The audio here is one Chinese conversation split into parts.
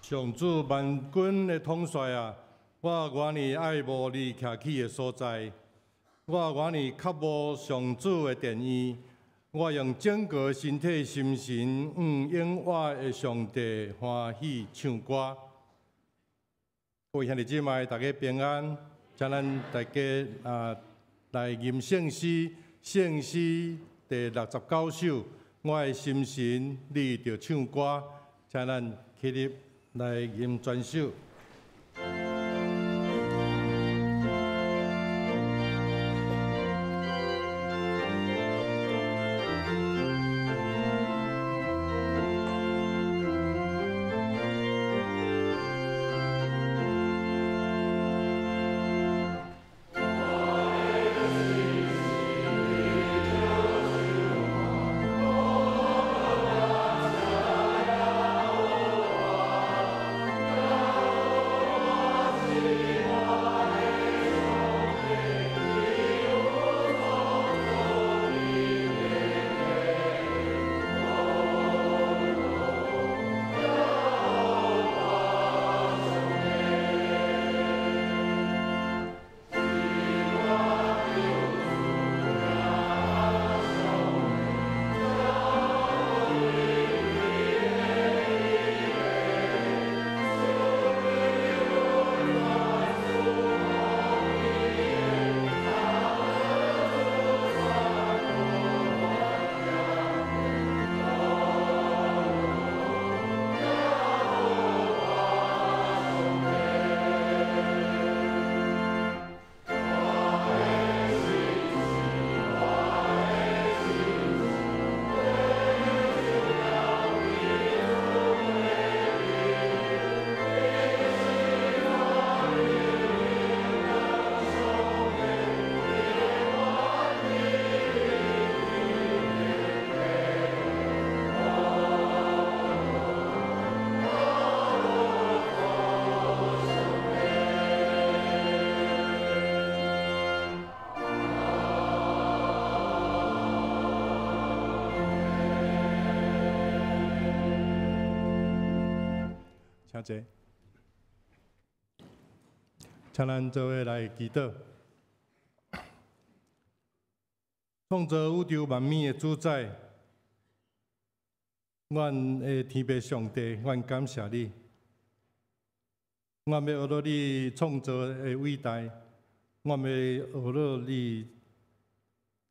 上主万军的统帅啊，我愿意爱慕你徛起的所在，我愿意渴慕上主的殿院，我用整个身体心神永活的上帝欢喜唱歌。各位兄弟姊妹，大家平安，请咱大家来吟圣诗，圣诗第69首，我的心神你着唱歌，请咱起立来吟全首。请坐，请咱做伙来祈祷。创造宇宙万物的主宰，阮的天父上帝，阮感谢你。阮要学到你创造的伟大，阮要学到你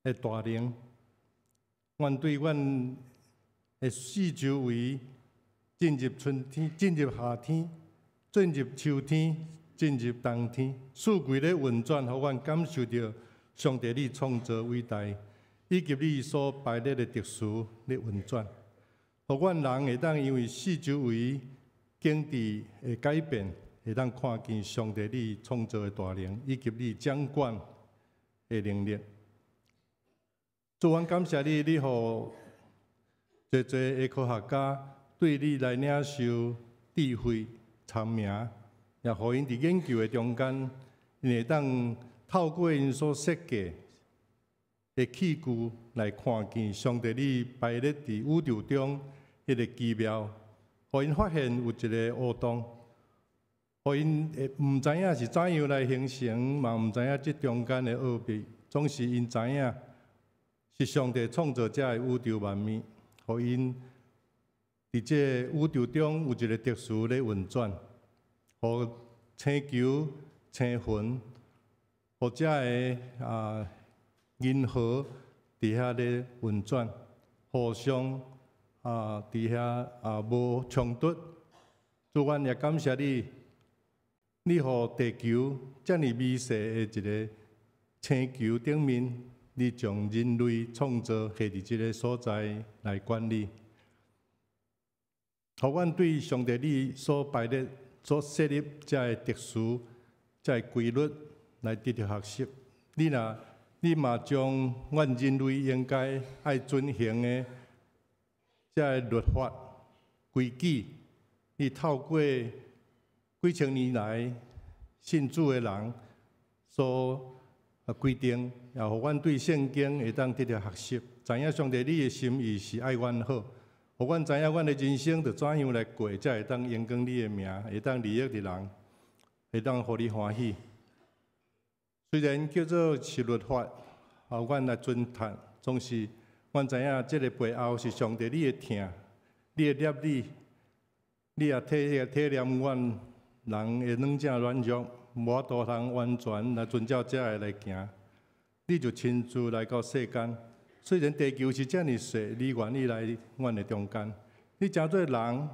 的大能。阮对阮的四周围。进入春天，进入夏天，进入秋天，进入冬天，四季咧运转，互阮感受到上帝你创造伟大，以及你所摆列的特殊咧运转，互阮人会当因为四周围境地的改变，会当看见上帝你创造的大能，以及你掌管的能力。主，阮感谢你，你互侪的科学家。对你来领受智慧、聪明，也互因伫研究的中间，因会当透过因所设计的器具来看见上帝你摆列伫宇宙中迄个奇妙，互因发现有一个黑洞，互因会毋知影是怎样来形成，嘛毋知影即中间的奥秘，总是因知影是上帝创造者的宇宙万物，互因。伫这宇宙中有一个特殊咧运转，互星球、星云，或者个银河伫遐咧运转，互相伫遐无冲突。主，阮也感谢你，你互地球遮尔微细的一个星球顶面，你将人类创造下伫即个所在来管理。互阮对上帝你所摆列、所设立遮个特殊、遮个规律来得到学习。你嘛将阮人类应该爱遵行的遮个律法规矩，你透过几千年来信主的人所规定，也互阮对圣经会当得到学习，知影上帝你的心意是爱阮好，互阮知影阮的人生着怎样来过，才会当荣光你的名，会当利益的人，会当互你欢喜。虽然叫做是律法，互阮来遵守，总是阮知影这个背后是上帝你的疼，你的念你也体谅阮人的软正软弱，无法度通完全来遵照这个来行。你就亲自来到世间，虽然地球是遮尔小，你愿意来阮的中间。你诚做人，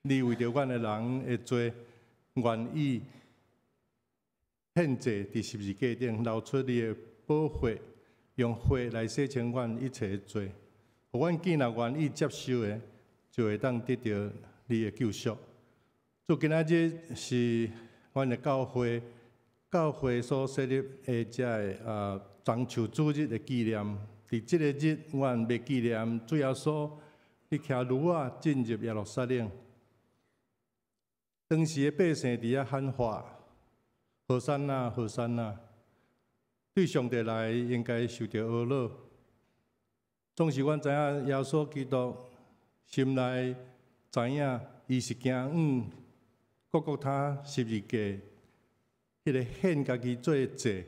你为着阮的人的罪，愿意献祭伫十字架顶，流出你的宝血，用血来洗清阮一切的罪。互阮既然愿意接受的，就会当得到你的救赎。做今仔日是阮的教会所设立的这个中秋主日的纪念。伫即个日，阮要纪念主耶稣，你骑驴仔进入耶路撒冷。当时的百姓伫遐喊话：何山啊，何山啊！对上帝来，应该受到懊恼。总是阮知影耶稣基督心内知影，伊是行各各他十字架，迄个献家己做祭，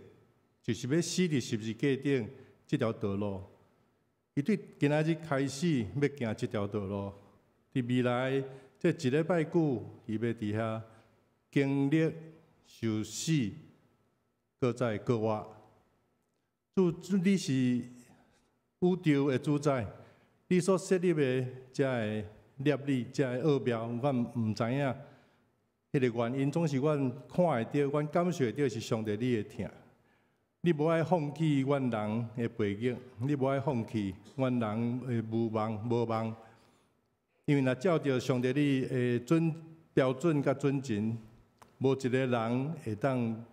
就是要死伫十字架顶这条道路。伊对今仔日开始要行这条道路，伫未来这一礼拜久，伊要伫遐经历受死，搁再搁活。你是宇宙的主宰，你所设立的这个业力、这个奥妙，阮毋知影。迄个原因总是阮看会到，阮感受到是上帝你的疼。你无爱放弃阮人的背景，你无爱放弃阮人的无望，因为若照着上帝你的标准甲准则，无一个人会当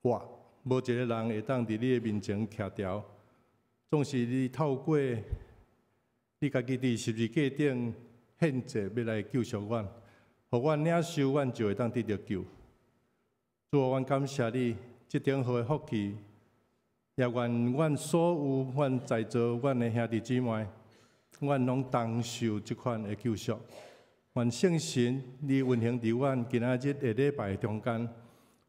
活，无一个人会当伫你的面前徛条。总是你透过你家己伫十字架顶献祭，要来救赎阮。互阮领受，阮就会当得到救。主啊，阮感谢你，这顶好的福气，也愿阮所有阮在座阮的兄弟姊妹，阮拢同受这款的救赎。愿圣神你运行伫阮今仔日的礼拜中间，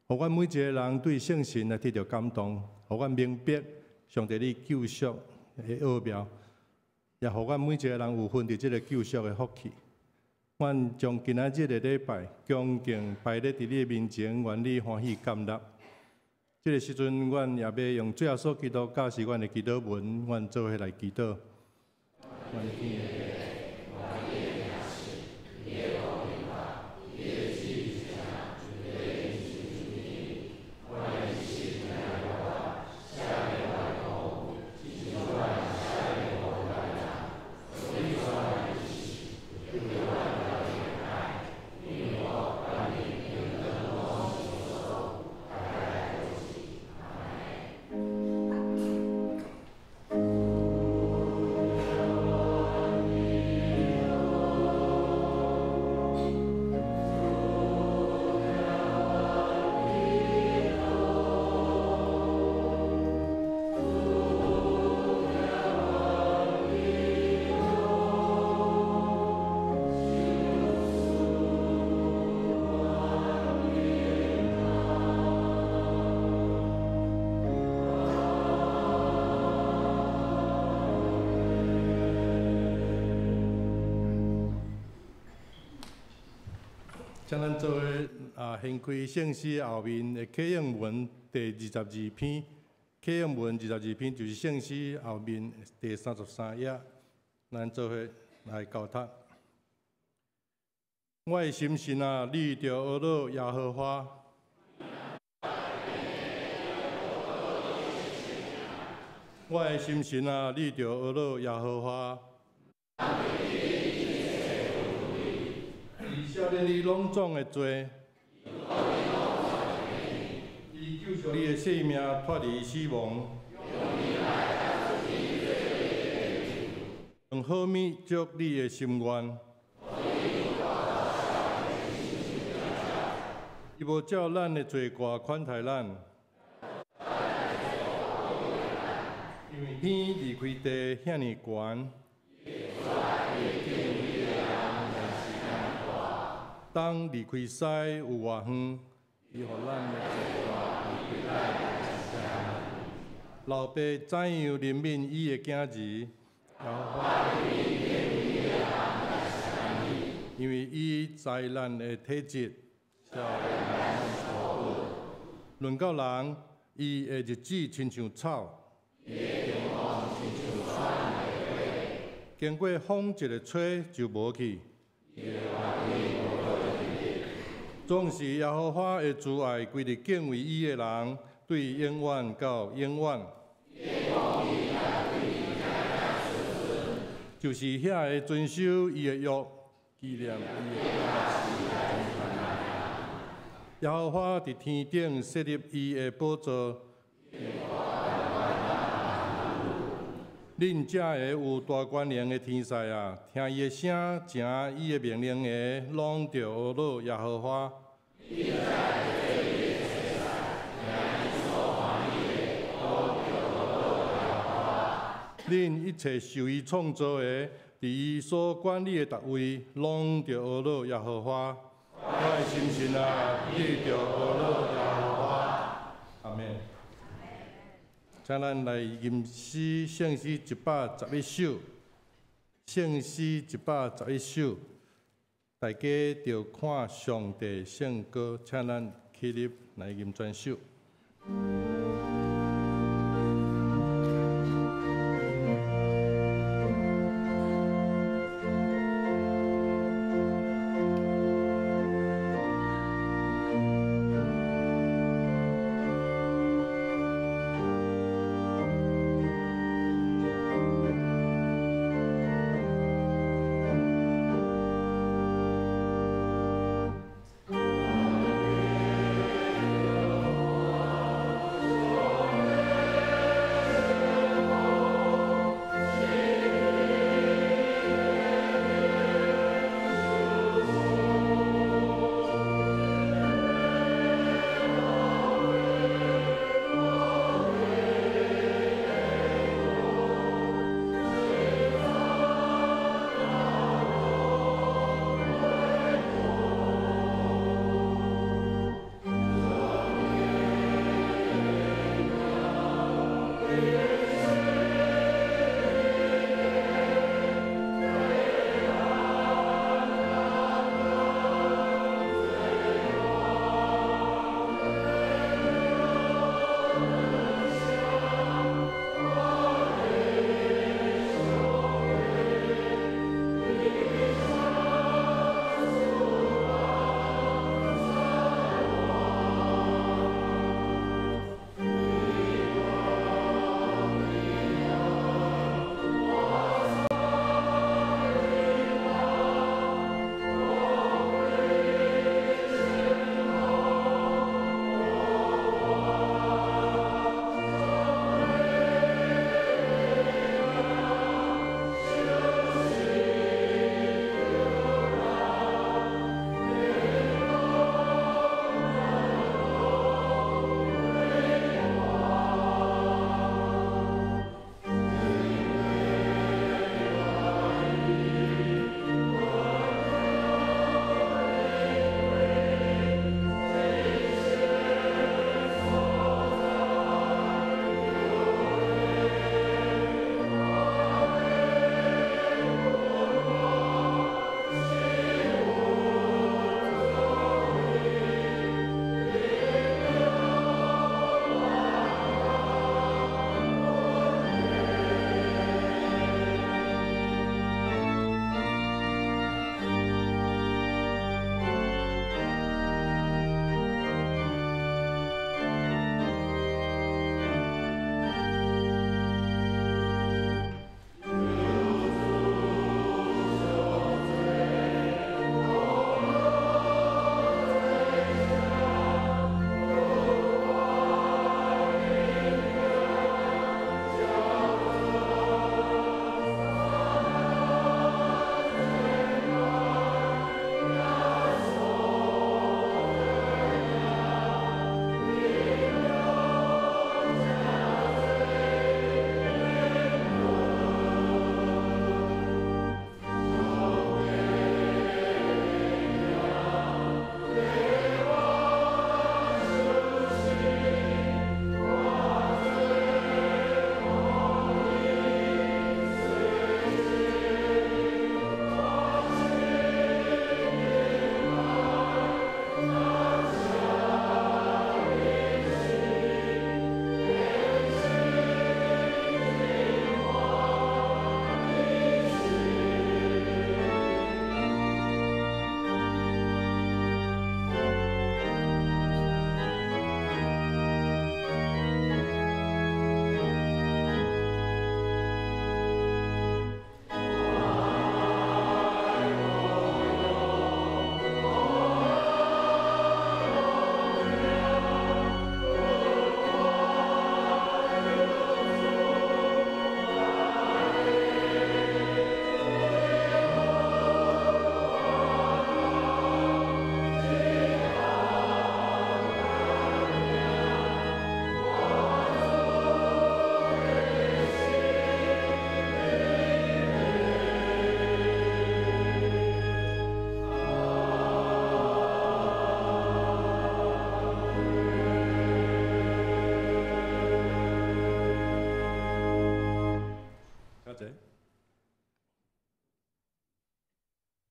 互阮每一个人对圣神来得到感动，互阮明白上帝你救赎的奥妙，也互阮每一个人有份伫这个救赎的福气。阮将今仔日的礼拜恭敬摆列伫你的面前，愿你欢喜感纳。这个时阵，阮也要用最后所基督教是阮的祈祷文，阮做伙来祈祷。将咱做伙献开圣诗后面的启应文第22篇，启应文22篇就是圣诗后面第33页，咱做伙来交读。我的心神啊，你着懊恼耶和华。我的心神啊，你着懊恼耶和华。少年你拢总的罪，伊救赎你的性命，脱离死亡。用好物足你的心愿，伊无照咱的罪过款待咱，因为天离开地遐尼悬。当离开西有偌远，伊互咱的老爸怎样怜悯伊的囝儿，因为伊灾难的体质，论到人，伊的日子亲像草，经过风一个吹就无去。总是耶和华的慈爱归伫敬畏伊的人，对永远到永远。就是遐个遵守伊的约，纪念伊的耶和华伫天顶设立伊的宝座。恁遮个有大官能的天使啊，听伊的声，行伊的命令的，拢着学乐耶和华。恁一切受伊创造的，伫伊所管理的逐位，拢着学乐耶和华。我的心神啊，你着学乐耶和华。阿免。请咱来吟诗圣诗111首，圣诗111首，大家着看上帝圣歌，请咱起立来吟全首。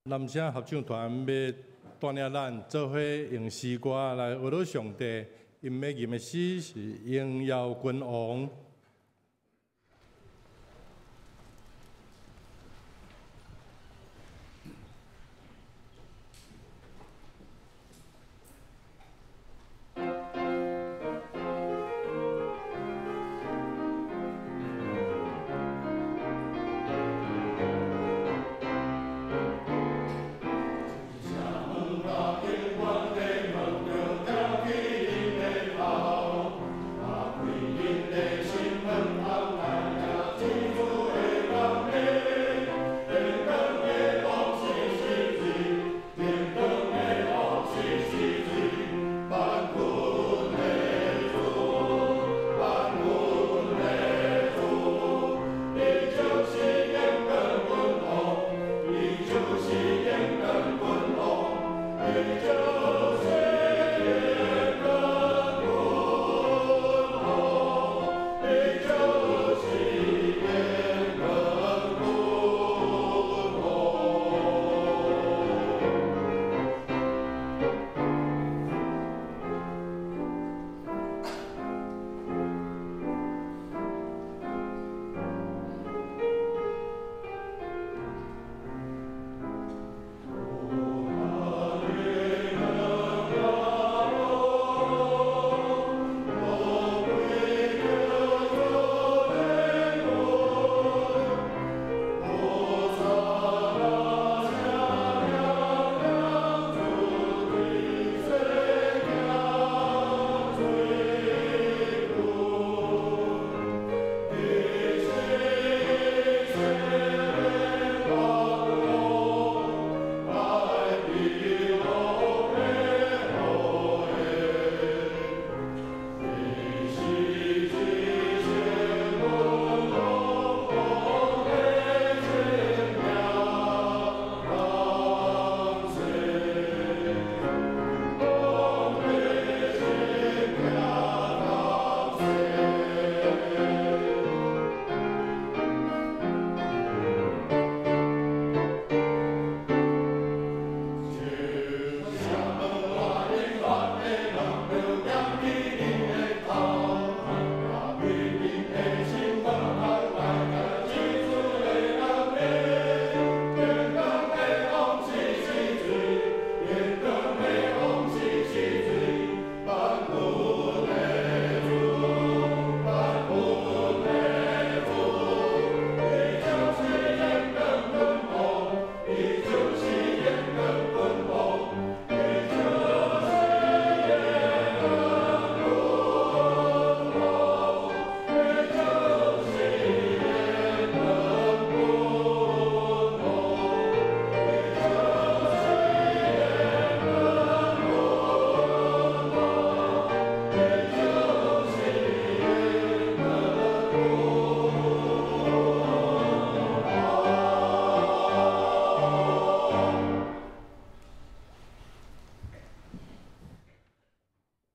男声合唱团要带领咱做伙用诗歌来学到上帝，因要吟的诗是荣耀君王。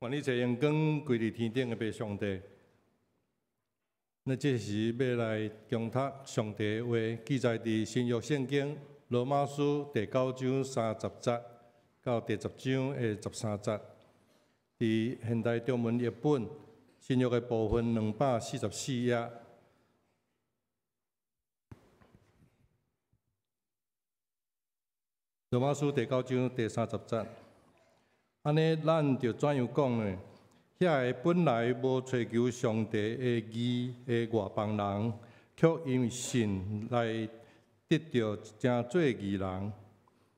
愿你这阳光归伫天顶的爸上帝，那这时要来强读上帝的话，记载伫新约圣经罗马书第9章30节到第10章的13节。伫现代中文译本新约的部分244页。罗马书第9章第30节。安尼，咱就怎样讲呢？遐个本来无追求上帝的义的外邦人，却因为信来得到真做义人。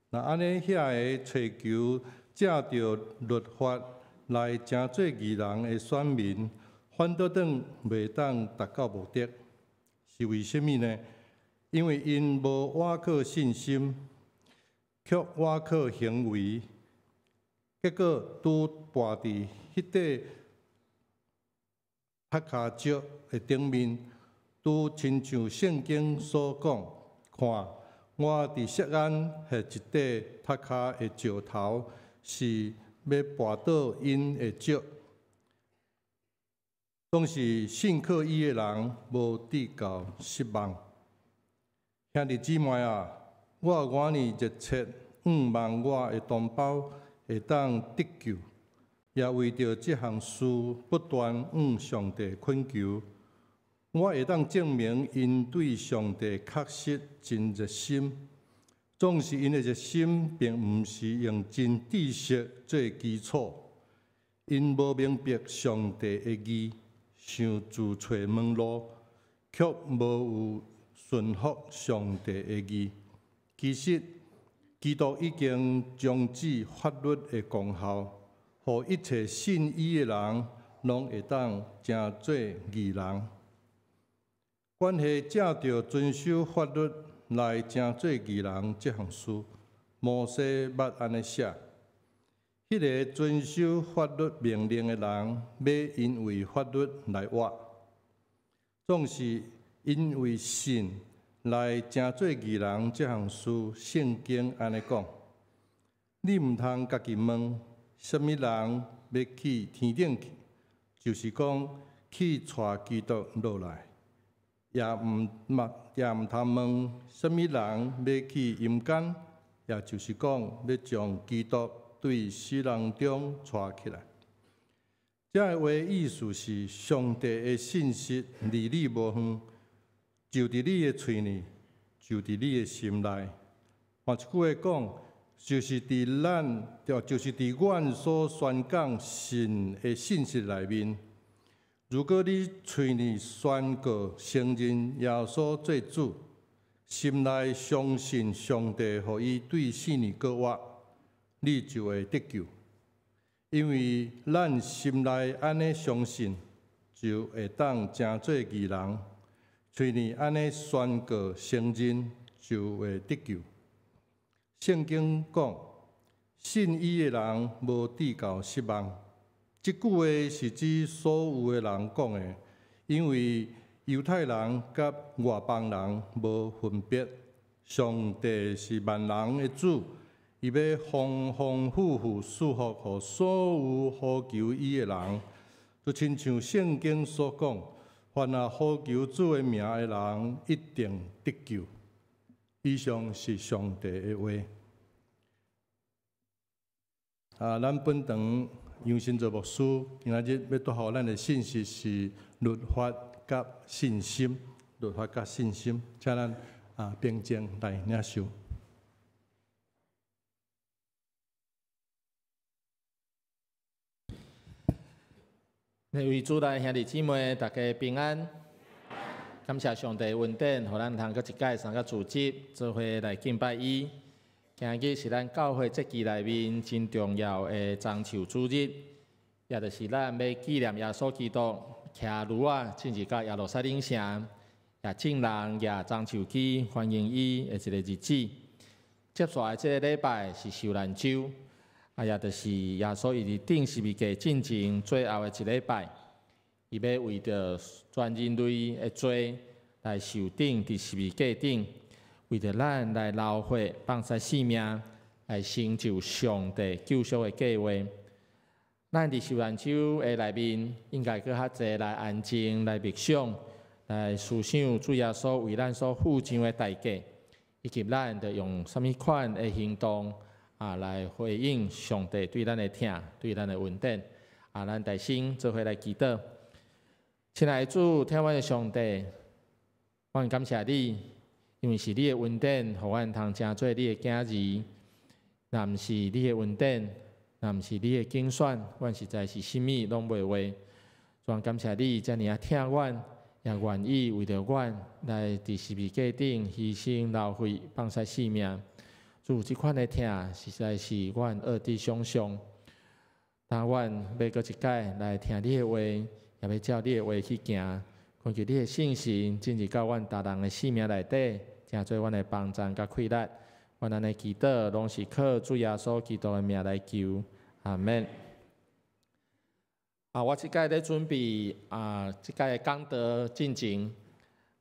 那安尼，遐个追求借着律法来真做义人的选民，反倒当袂当达到目的，是为虾米呢？因为因无倚靠信心，却倚靠行为。结果拄跋伫迄块塔卡石的顶面，拄亲像圣经所讲，看我伫锡安下一块塔卡的石头，是要跋倒因的石。总是信靠伊的人无得到失望。兄弟姊妹啊，我愿意热切望我的同胞会当得救，也为着这项事不断向上帝恳求。我会当证明因对上帝确实真热心，总是因的热心，并毋是用真知识做基础。因无明白上帝的义，想自找门路，却无有顺服上帝的义。其实，基督已经终止法律的功效，互一切信伊的人拢会当成做义人。关系正着遵守法律来成做义人这项事，摩西捌安尼写。迄个遵守法律命令的人，要因为法律来活，总是因为信来成做义人这项事。圣经安尼讲：你毋通家己问，什么人要去天顶去，就是讲去带基督落来；也毋通问，什么人要去阴间，也就是讲要将基督对死人中带起来。这话意思是，上帝的信息离你无远，就伫你的嘴里，就伫你的心内。换一句话讲，就是伫阮所宣讲神的信息内面。如果你嘴里宣告承认耶稣做主，心内相信上帝予伊对死人过活，你就会得救。因为咱心内安尼相信，就会当成做义人；嘴里安尼宣告承认，就会得救。圣经讲，信伊的人无至到失望。这句话是指所有的人讲的，因为犹太人甲外邦人无分别。上帝是万人的主，伊要丰丰富富赐福予所有呼求伊的人，就亲像圣经所讲，凡那呼求主的名的人，一定得救。以上是上帝的话。咱本堂杨新做牧师，今仔日要带予咱的信息是律法甲信心，律法甲信心，请咱平静来领受。各位主内兄弟姊妹，大家平安。感谢上帝恩典，互咱通过一届三个组织做伙来敬拜伊。今日是咱教会节期内面真重要的中秋主日，也就是咱要纪念耶稣基督骑驴进入到耶路撒冷城，也正人也中秋节欢迎伊的一个日子。接下来这个礼拜是受难周，也就是耶稣伊伫顶十字架进前最后的一礼拜，伊要为着全人类的罪来受顶伫十字架顶。为着咱来流血放下性命，来成就上帝救赎的计划。咱伫受难周的内面，应该搁较济来安静、来默想、来思想主耶稣为咱所付上的代价，以及咱着用什么款的行动来回应上帝对咱的疼、对咱的恩典。咱大心做伙来祈祷。亲爱的主，天父的上帝，我感谢你。因为是你的恩典，互阮通成做你的囝儿。若毋是你的恩典，若毋是你的拣选，阮实在是啥物拢袂话。主，感谢你遮尔疼阮，也愿意为着阮来伫十字架顶牺牲流血，放下性命。主，即款的疼实在是阮恶地想象。当阮要搁一届来听你的话，也要照你的话去行。恳求你的信心进入到阮逐人的生命内底。成做阮的帮助甲快乐，阮安尼祈祷，拢是靠主耶稣基督的名来求，阿免。我即届咧准备即届的讲道进前，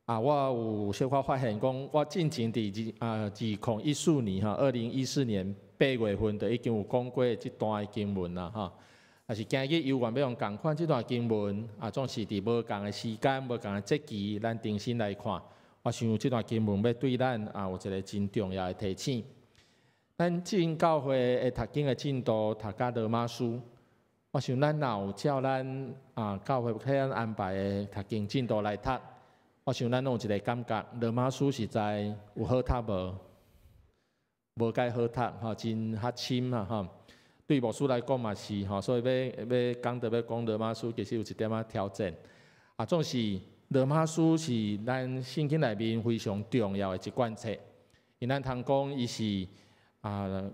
我有小可发现讲，我进前伫2014年2014年8月份就已经有讲过即段经文啦哈。但是今日有愿要用共款即段经文，总是伫无共的时间、无共的节期，咱重新来看。我想这段经文要对咱有一个真重要的提醒。咱进教会的读经的进度读到罗马书，我想咱若有照咱教会替咱安排的读经进度来读，我想咱有一个感觉，罗马书实在有好读无？无介好读吼，真较深嘛吼。对牧师来讲嘛是吼，所以要讲罗马书，其实有一点仔挑战。总是罗马书是咱圣经内面非常重要的一卷册，因咱通讲伊是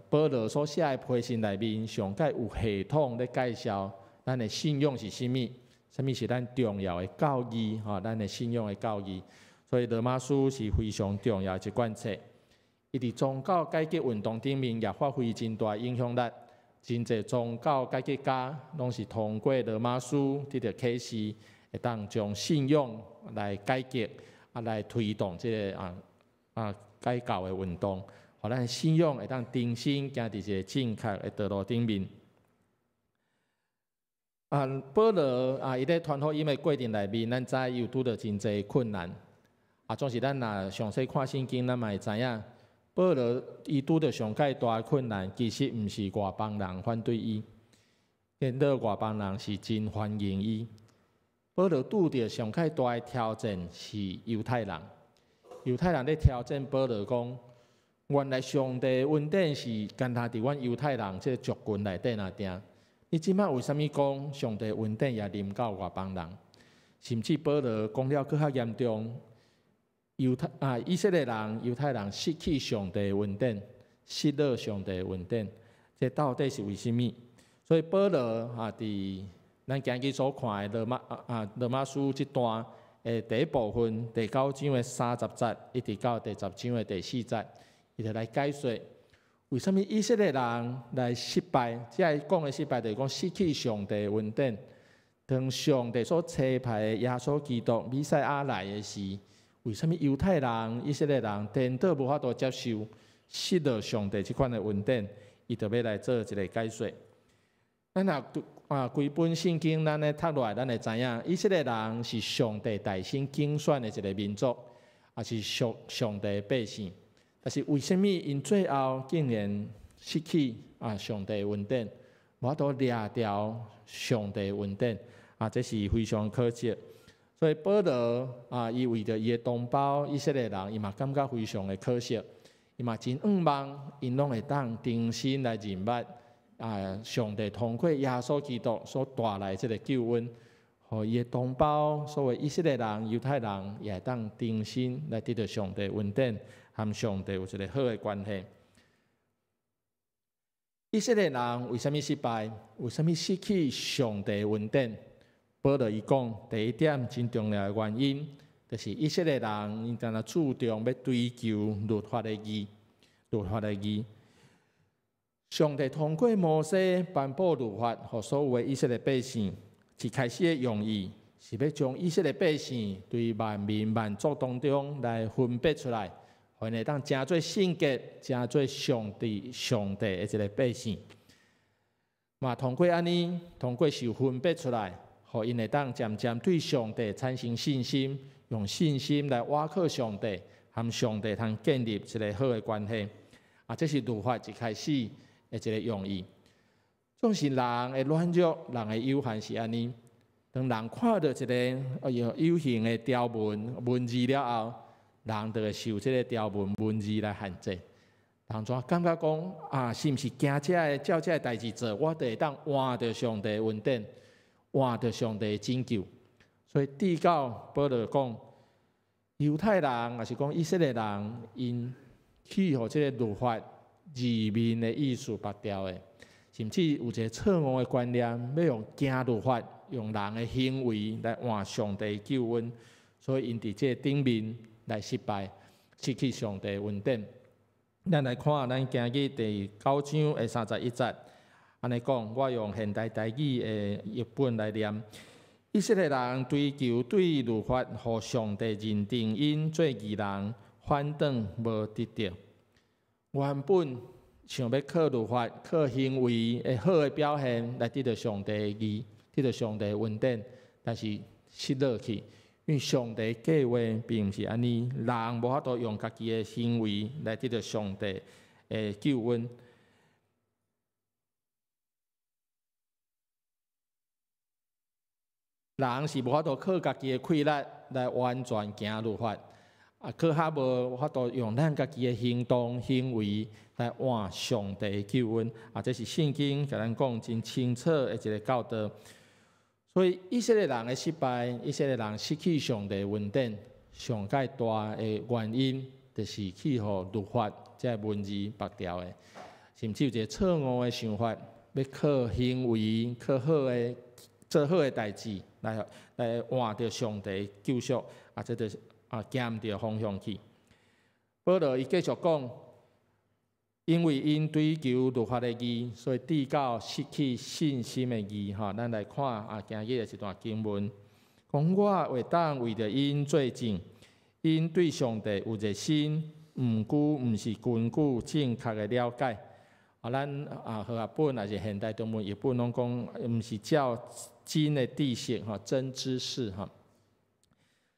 保罗所写的批信内面上介有系统咧介绍咱的信仰是啥物，啥物是咱重要的教义吼，咱的信仰的教义。所以罗马书是非常重要的一卷册。伊伫宗教改革运动顶面也发挥真大影响力，真侪宗教改革家拢是通过罗马书得到启示，会当将信仰来改革，来推动这个改教的运动，互咱信仰会当重新行伫一个正确的道路顶面。保罗伊咧传福音的过程内面，咱知伊有拄到真侪困难，总是咱若详细看圣经，咱嘛会知影。保罗伊拄着上介大的困难，其实毋是外邦人反对伊，见到外邦人是真欢迎伊。保罗拄着上介大的挑战是犹太人，犹太人咧挑战保罗讲，原来上帝恩典是干他伫阮犹太人这个族群内底若定，你即摆为虾米讲上帝恩典也临到外邦人？甚至保罗讲了更较严重。以色列人、犹太人失去上帝的恩典，失落上帝的恩典，这到底是为什么？所以保罗伫咱今日所看的罗马书这段的第一部分第9章的30节，一直到第10章的第4节，伊就来解说为什么以色列人来失败。即个讲的失败，就是讲失去上帝的恩典。当上帝所差派的耶稣基督弥赛亚来的时，为什么犹太人、以色列人颠倒无法度接受失落上帝这款的恩典？伊就要来做一个解说。咱规本圣经咱咧读落来，咱会知影，以色列人是上帝大兴竞选的一个民族，也是属上帝的百姓。但是为什么因最后竟然失去上帝的恩典，无法度掠掉上帝的恩典？这是非常可惜。所以保罗伊为着伊的同胞以色列人，伊嘛感觉非常的可惜，伊嘛真盼望因拢会当重新来认捌上帝通过耶稣基督所带来这个救恩，互伊的同胞所谓以色列人、犹太人也会当重新来得到上帝恩典，和上帝有一个好的关系。以色列人为什么失败？为什么失去上帝的恩典？保罗伊讲，第一点真重要的原因，就是以色列人因敢若注重要追求律法的义，律法的义。上帝通过摩西颁布律法，予所有的以色列百姓，一开始的用意是要将以色列百姓对万民万族当中来分别出来，互因当真做圣洁、真做上帝的一个百姓。嘛，通过安尼，通过受分别出来。互因会当渐渐对上帝产生信心，用信心来倚靠上帝，和上帝通建立一个好的关系。这是律法一开始的一个用意。总是人的软弱，人的有限是安尼。当人看到一个有形的条文字了后，人就会受这个条文字来限制。人怎感觉讲是毋是行照这个代志做，我就会当换到上帝的恩典。换到上帝的拯救，所以第9保罗讲，犹太人也是讲以色列人，因去互这个律法字面的意思拔掉的，甚至有一个错误的观念，要用行律法、用人的行为来换上帝的救恩，所以因伫这顶面来失败，失去上帝的恩典。咱来看，咱今日第9章的31节。安尼讲，我用现代台语的译本来念。以色列人追求对律法互上帝认定因做义人，反倒无得到。原本想要靠律法、靠行为的好的表现来得到上帝的义，得到上帝的恩典，但是失落去，因为上帝计划并毋是安尼，人无法度用家己的行为来得到上帝的救恩。人是无法度靠家己的气力来完全行律法，靠较无法度用咱家己的行动行为来换上帝的救恩。这是圣经甲咱讲真清楚的一个教导。所以以色列人的失败，以色列人失去上帝的恩典，上介大的原因，就是去互律法这文字绑条的，甚至有一个错误的想法，要靠行为、靠好的做好的代志来换到上帝救赎，这就是减掉方向去。保罗伊继续讲，因为因追求律法的义，所以至到失去信心的义。咱来看今日的一段经文，讲我会当为着因做证，因对上帝有热心，毋是根据正确的了解。咱和合本也是现代中文，也不能讲毋是照真的知识真知识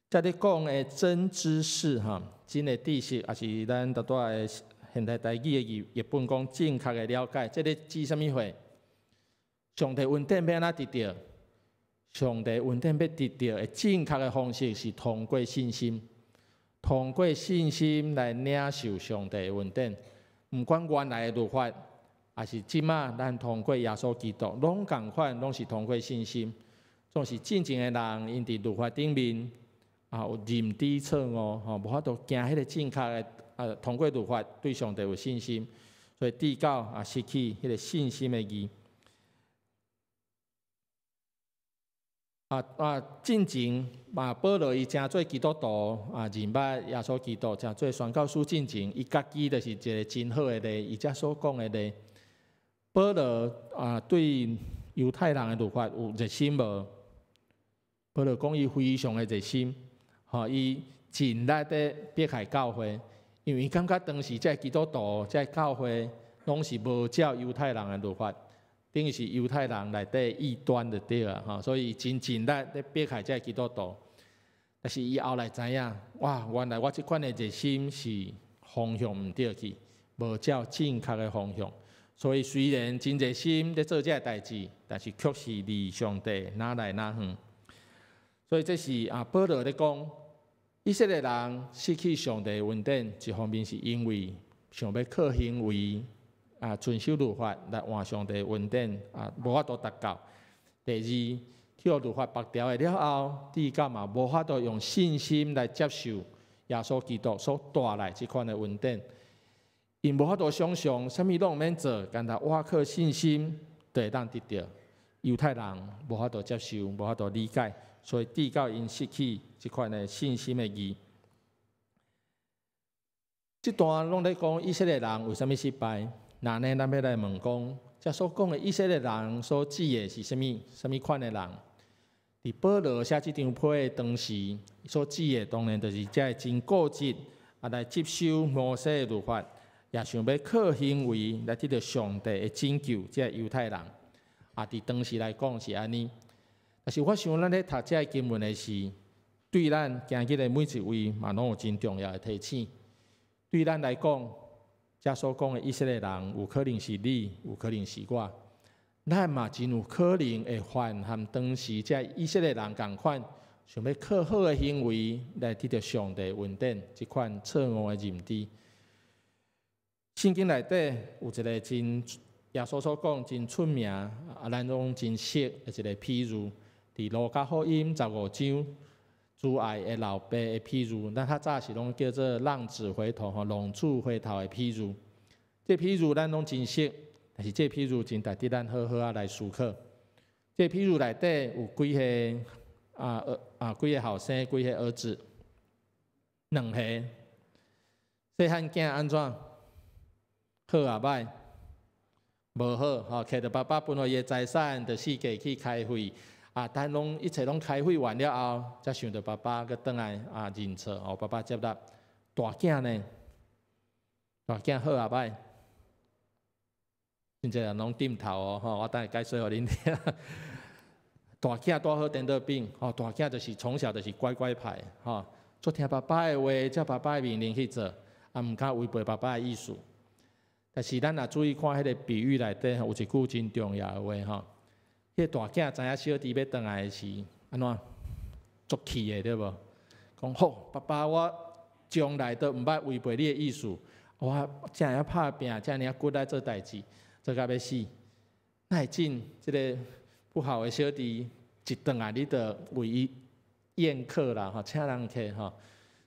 在咧讲的真知识真的知识，也是咱大多的现代台语的日本讲正确的了解，这咧指什么货？上帝恩典要安怎得到？上帝恩典要得到的正确的方式是通过信心，通过信心来领受上帝的恩典。毋管原来的律法，也是即马咱通过耶稣基督，拢共款，拢是通过信心。总是真正的人，因伫律法顶面有认知错误，无法度行迄个正确的通过律法对上帝有信心，所以至到失去迄个信心的义。进前保罗伊正做基督徒认捌耶稣基督，正做宣教书进前，伊家己就是一个真好的例，伊遮所讲的例。保罗对犹太人的律法有热心无？保罗讲伊非常的热心，伊尽力的迫害教会，因为伊感觉当时这基督徒、这教会拢是无照犹太人的律法。等于是犹太人内底异端就对了所以真尽力咧迫害这基督徒。但是伊后来知影，哇，原来我这款的热心是方向毋对去，无照正确的方向。所以虽然真热心咧做这代志，但是却是离上帝哪来哪远。所以这是保罗咧讲，以色列人失去上帝的恩典，一方面是因为想要靠行为。遵守律法来换上帝恩典无法度达到。第二，去律法绑条了后，至到无法度用信心来接受耶稣基督所带来这款的恩典。因无法度想象，啥物拢毋免做，干那我靠信心就会当得到。犹太人无法度接受，无法度理解，所以至到因失去这款的信心的义。这段拢在讲以色列人为什么失败。那呢，咱要来问讲，这所讲的以色列人所指的是什么款的人？伫保罗写这张批的当时，所指的当然就是这真固执来接受摩西的律法，也想要靠行为来得到上帝的拯救。这犹太人伫当时来讲是安尼。但是我想咱咧读这经文的是，对咱今日的每一位嘛，拢有真重要的提醒。对咱来讲，遮所讲的以色列人，有可能是你，有可能是我。咱嘛真有可能会犯和当时遮以色列人同款，想要靠好的行为来得到上帝恩典，这款错误的认知。圣经内底有一个真耶稣所讲真出名，咱拢真熟的一个譬喻，伫路加福音15章。主爱的老爸的譬喻，咱较早是拢叫做浪子回头浪子回头的譬喻。这譬喻咱拢真熟，但是这譬喻真值得咱好好来思考。这譬喻内底有几个后生，几个儿子，两个细汉囝安怎？好也歹，无好摕着爸爸分予伊的财产，着四界去开会。但拢一切拢开会完了后，才想到爸爸佮倒来认错，爸爸接纳。大囝呢？大囝好也歹，真侪人拢点头我等下解释互恁听。大囝多好颠倒饼，吼，大囝就是从小就是乖乖牌，吼，做听爸爸的话，照爸爸的命令去做，毋敢违背爸爸的意思。但是咱若注意看迄个比喻内底，有一句真重要的话，吼，迄大囝知影小弟要倒来的时，安怎足气的对无？讲好，爸爸，我将来都毋捌违背你的意思，我正要拍拼，正要骨来做代志，做到要死。那会真即个不好的小弟一顿来，你就为伊宴客啦，吼，请人客吼，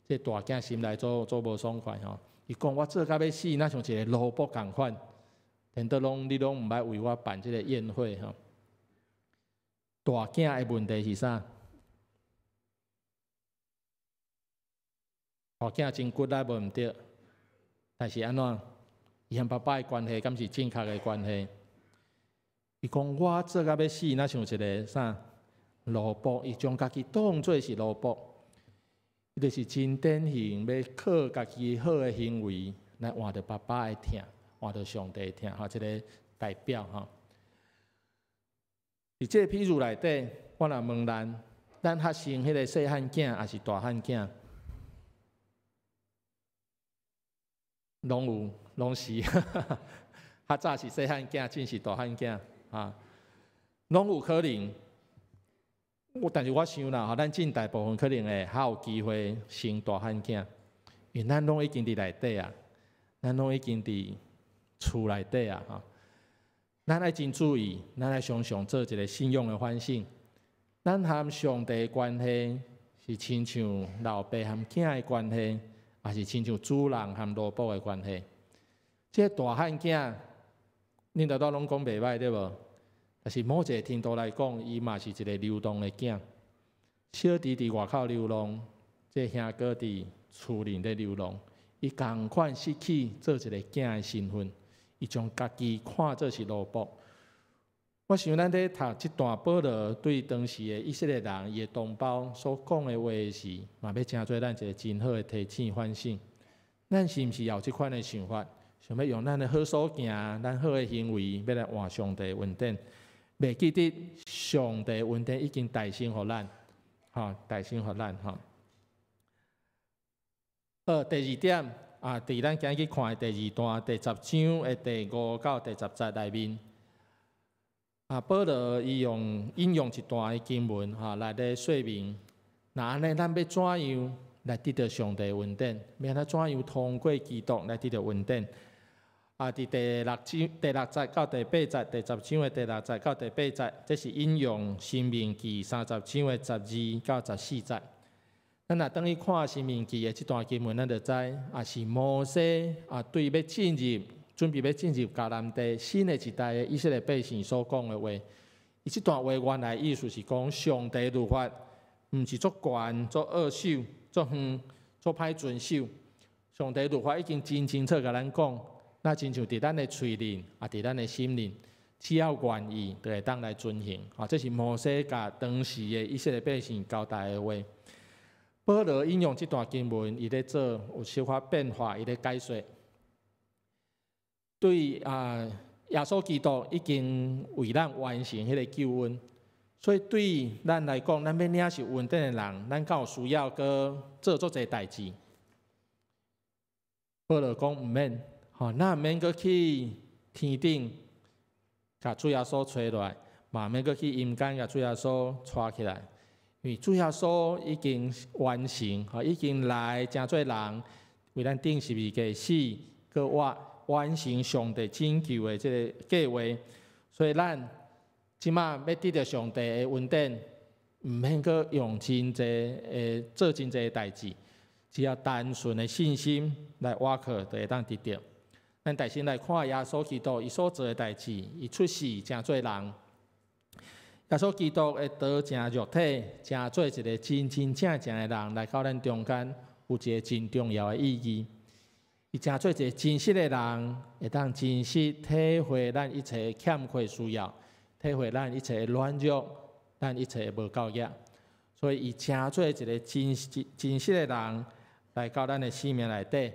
这大囝心内做无爽快吼。伊讲我做到要死，那像一个萝卜共款，连都你拢毋捌为我办即个宴会吼。大囝的问题是啥？大囝真骨力无毋对，但是安怎？伊和爸爸的关系敢是正确的关系？伊讲我做到要死，那像一个啥萝卜，伊将家己当作是萝卜，伊就是真典型要靠家己好的行为来换到爸爸的疼，换到上帝的疼，吼，一个代表吼。伫这譬如内底，我若问咱较生迄个细汉囝，还是大汉囝？拢是，较早是细汉囝，真是大汉囝。啊，拢有可能。但是我想啦，咱真大部分可能会较有机会生大汉囝，因为咱拢已经伫内底啊，咱拢已经伫厝内底啊，哈。咱爱真注意，咱爱常常做一个信用的反省。咱和上帝的关系是亲像老爸和囝的关系，还是亲像主人和萝卜的关系？这大汉囝，恁大多拢讲袂歹对无？但是某一个程度来讲，伊嘛是一个流浪的囝。小弟伫外口流浪，这兄哥伫厝里咧流浪，伊同款失去做一个囝的身份，伊将家己看作是萝卜。我想咱咧读这段保罗对当时的以色列人、伊的同胞所讲的话时，嘛要真做咱一个真好的提醒反省。咱是毋是也有这款的想法？想要用咱的好所行、咱好的行为，要来换上帝的恩典？袂记得上帝恩典已经大成互咱，吼，大成互咱，吼。第二点啊，伫咱今日看的第二段第10章的第5到第10节内面，啊，保罗伊引用一段的经文，哈，来咧说明，那安尼咱要怎样来得到上帝的恩典？要怎样通过基督来得到恩典？啊，伫第6节到第8节，第10章的第6节到第8节，这是引用申命記30章的12到14節。咱若等於看申命記的這段經文，咱就知啊是摩西啊對要進入準備要進入迦南地新的一代的以色列百姓所講的話。伊這段話原來意思是講上帝律法毋是足懸、足惡守、足遠、足歹遵守。上帝律法已經真清楚甲咱講。那親像伫咱的喙裡，啊，伫咱的心裡，只要願意，就會當來遵行。啊，這是摩西甲當時的以色列百姓交代的話。保羅引用這段經文，伊咧做有小可變化，伊咧解說。對耶穌基督已經為咱完成迄個救恩，所以對咱來講，咱要領受恩典的人，咱敢有需要擱做足儕代志？保羅講毋免。吼，咱免擱去天頂，甲主耶穌吹落來，嘛免擱去陰間，甲主耶穌帶起來。因為主耶穌已經完成，吼，已經來真濟人為咱頂十字架死，擱完成上帝拯救的這個計劃。所以咱即馬要得到上帝的恩典，毋免擱用真濟做真濟代志，只要單純的信心來倚靠，就會當得到。咱大心來看耶穌基督伊所做的代志，伊出世真濟人，耶穌基督會得成肉體，成做一個真真正正的人來到咱中間，有一個真重要的意義。伊成做一個真實的人，會當真實體會咱一切欠缺需要，體會咱一切軟弱，咱一切無夠額。所以伊成做一個真實的人來到咱的生命內底。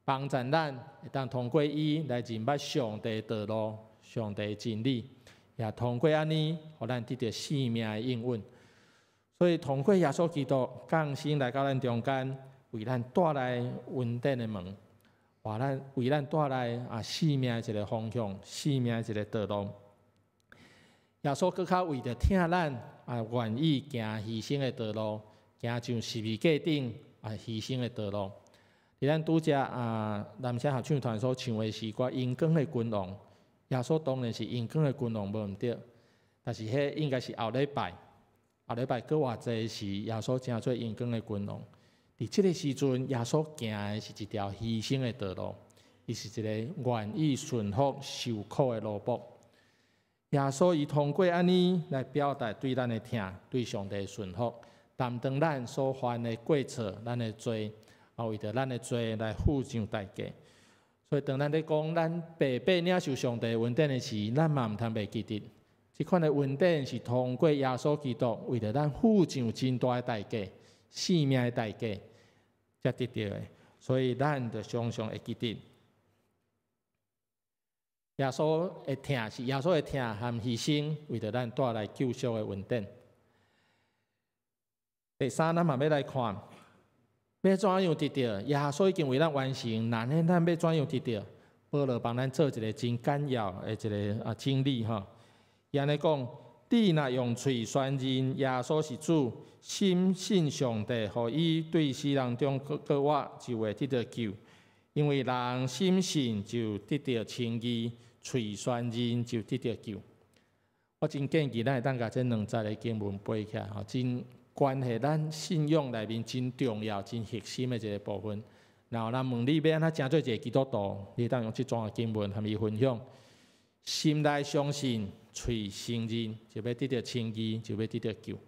幫助咱會當通過伊來認捌上帝道路、上帝真理，也通过安尼，互咱得到生命的应允。所以通过耶稣基督降生来到咱中间，为咱带来稳定的门，为咱带来生命的一个方向，生命的一个道路。耶稣搁较为着听咱愿意行牺牲的道路，行上十字架顶牺牲的道路。伫咱拄则男声合唱团所唱的是歌《阳光的君王》，耶稣当然是阳光的君王，无毋对。但是迄应该是后礼拜搁偌济是耶稣成做阳光的君王。伫即个时阵，耶稣行的是一条牺牲的道路，伊是一个愿意顺服受苦的奴仆。耶稣伊通过安尼来表达对咱的听，对上帝的顺服，担当咱所犯的过错，咱的罪，为着咱的罪来付上代价。所以当咱咧讲咱白白领受上帝恩典的时，咱嘛毋通袂记得，即款的恩典是通过耶稣基督为着咱付上真大的代价，生命的代价才得到的。所以咱就常常会记得。耶稣的听是耶稣的听和牺牲，为着咱带来救赎的恩典。第三，咱嘛要来看，要怎样得到？耶稣已经为咱完成，然后咱要怎样得到？保罗帮咱做一个真简要的一个经历哈。伊安尼讲，你若用嘴宣认耶稣是主，深信上帝，互伊对世人中各我，就会得到救。因为人深信就得到称义，嘴宣认就得到救。我真建议咱会当甲这两节的经文背起来，真关系咱信仰内面真重要、真核心的一个部分。然后咱问你要安怎成做一个基督徒，你当用这段经文和伊分享。心内相信，嘴承认，就要得到称义，就要得到救。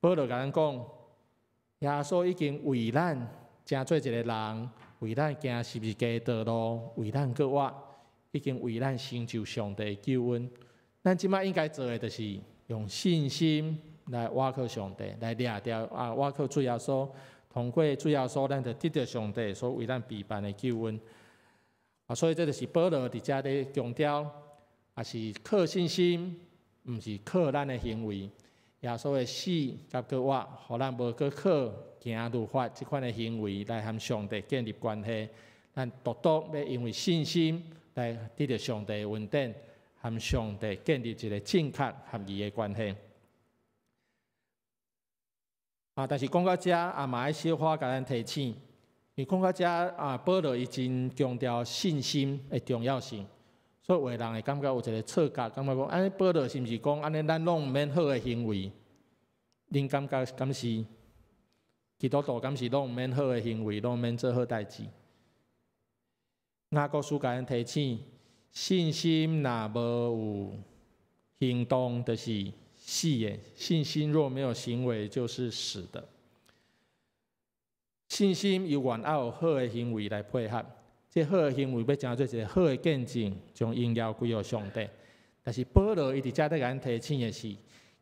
保罗甲咱讲，耶稣已经为咱成做一个人。为咱行十字架道路，为咱各活，已经为咱成就上帝的救恩。咱即摆应该做的，就是用信心来倚靠上帝，来掠着倚靠主耶稣。通过主耶稣，咱就得到上帝所为咱备办的救恩。所以这就是保罗伫遮咧强调，也是靠信心，毋是靠咱的行为。耶稣的死甲各活，互咱无搁靠行律法即款的行为来和上帝建立关系，咱独独要因为信心来得到上帝的恩典，和上帝建立一个正确合宜的关系。但是讲到遮嘛爱小可甲咱提醒，因为讲到遮保罗已经强调信心的重要性，所以有的人会感觉有一个错觉，感觉讲安尼保罗是毋是讲安尼咱拢毋免好的行为？恁感觉敢是？基督徒敢是拢毋免好的行为，拢毋免做好代志？雅各书甲咱提醒，信心若无有行动，就是死的；信心若没有行为，就是死的。信心有愿要有好的行为来配合，这好的行为要成做一个好的见证，将荣耀归予上帝。但是保罗伊伫遮咧甲咱提醒的是，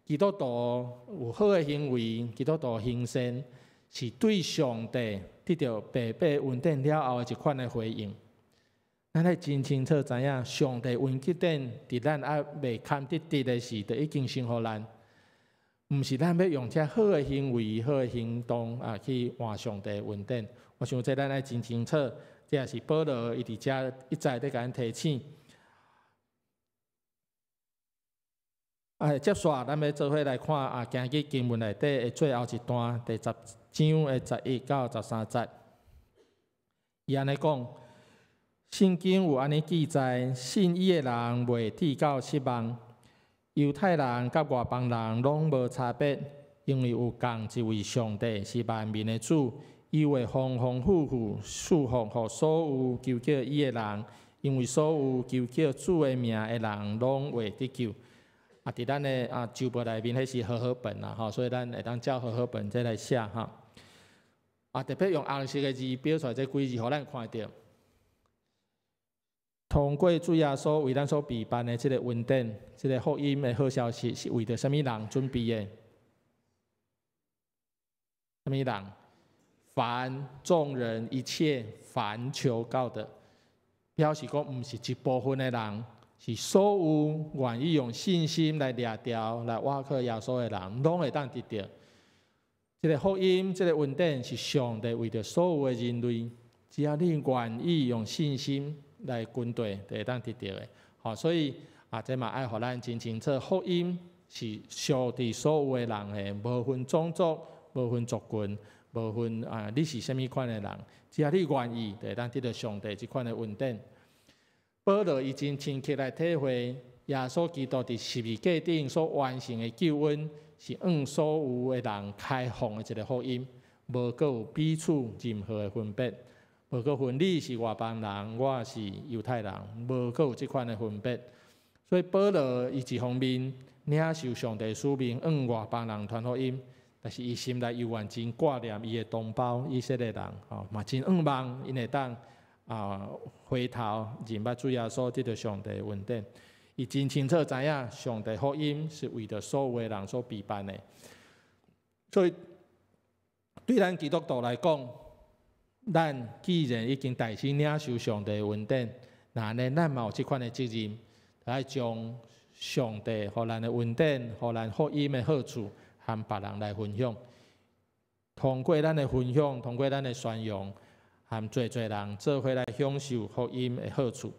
基督徒有好的行为，基督徒行善。是对上帝得到白白恩典了后的一款的回应。咱会真清楚知影，上帝恩典伫咱未堪得的时，就已经先互咱，毋是咱要用这好的行为、好的行动去换上帝恩典。我想这咱爱真清楚，这也是保罗伊伫遮一再咧甲咱提醒。接续咱要做伙来看今日经文内底的最后一段，第10章的11到13节。伊安尼讲，圣经有安尼记载，信伊的人袂至到失望。犹太人甲外邦人拢无差别，因为有共一位上帝，是万民的主，伊会丰丰富富赐福予所有求叫伊的人，因为所有求叫主的名的人拢会得救。伫咱的周报内面，迄是和合本啦，所以咱会当照和合本再来写哈。特别用红色的字标出来，这几字，互咱看到。通过主耶稣为咱所备办的这个恩典，这个福音的好消息，是为着什么人准备的？什么人？凡众人一切凡求告的，表示讲，毋是一部分的人。是所有愿意用信心来掠掉、来挖靠耶稣的人，拢会当得到。这个福音、这个恩典是上帝为着所有的人类，只要你愿意用信心来军队，就会当得到的。好，所以这嘛爱互咱真清楚，福音是上帝所有的人的，无分种族、无分族群、无分你是甚物款的人，只要你愿意，就会当得到上帝这款的恩典。保罗已经深刻来体会，耶稣基督伫十字架顶所完成的救恩，是向所有的人开放的一个福音，无阁有彼此任何的分别，无阁分你是外邦人，我是犹太人，无阁有这款的分别。所以保罗伊一方面领受上帝使命，向外邦人传福音，但是伊心内又完真挂念伊的同胞以色列人，嘛真仰望因会当回头认捌主耶稣得到上帝的恩典。伊真清楚知影上帝福音是为着所有的人所备办的。所以对咱基督徒来讲，咱既然已经大心领受上帝的恩典，那呢，咱嘛有这款的责任，来将上帝互咱的恩典、互咱福音的好处，和别人来分享。通过咱的分享，通过咱的宣扬，和侪人做伙来享受福音的好处。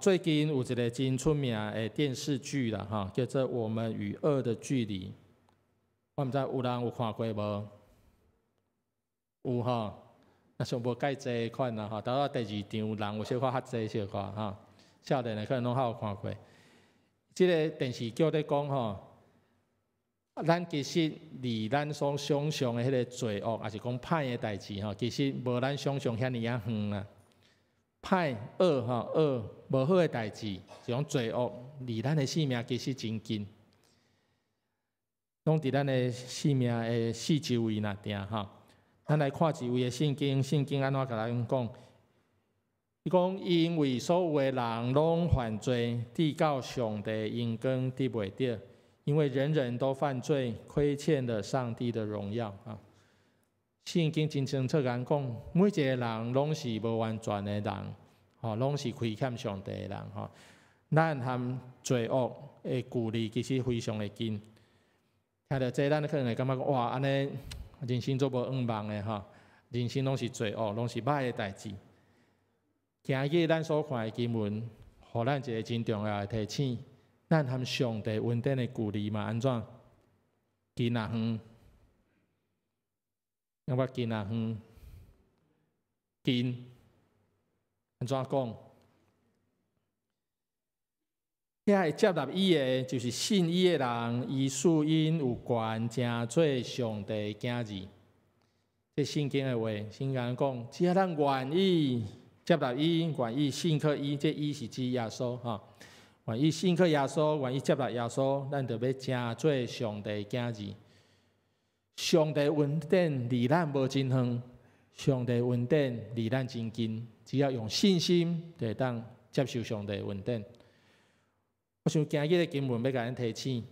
最近有一个真出名的电视剧啦，叫做《我们与恶的距离》。我毋知有人有看过无？有吼，那上无介济款啦，到第二场人有小可较济小可少年的可能拢较有看过。这个电视剧咧讲咱其实离咱所想象的迄个罪恶，也是讲歹的代志其实无咱想象遐尼啊远啦。歹恶无好的代志，这种罪恶离咱的性命其实真近，拢伫咱的性命的四周围那定咱来看一位的圣经，圣经安怎甲咱讲？伊讲因为所有的人拢犯罪，地告上帝恩光得袂到，因为人人都犯罪，亏欠了上帝的荣耀圣经真清楚讲，每一个人拢是无完全的人，拢是亏欠上帝的人咱和罪恶的距离其实非常的近。听到这，咱可能会感觉哇，安尼人生做无仰望的人生拢是罪恶，拢是歹的代志。今日咱所看的经文，互咱一个真重要的提醒：咱和上帝恩典的距离嘛安怎？近啊远。我近啊远，近安怎讲？遐会接纳伊的，就是信伊的人，伊属因有权成做上帝囝儿。这圣经的话，圣经讲，只要咱愿意接纳伊，愿意信靠伊，这伊是指耶稣愿意信靠耶稣，愿意接纳耶稣，咱就要成做上帝囝儿。上帝恩典离咱无真远，上帝恩典离咱真近。只要用信心，就会当接受上帝恩典。我想今日的经文要甲咱提醒，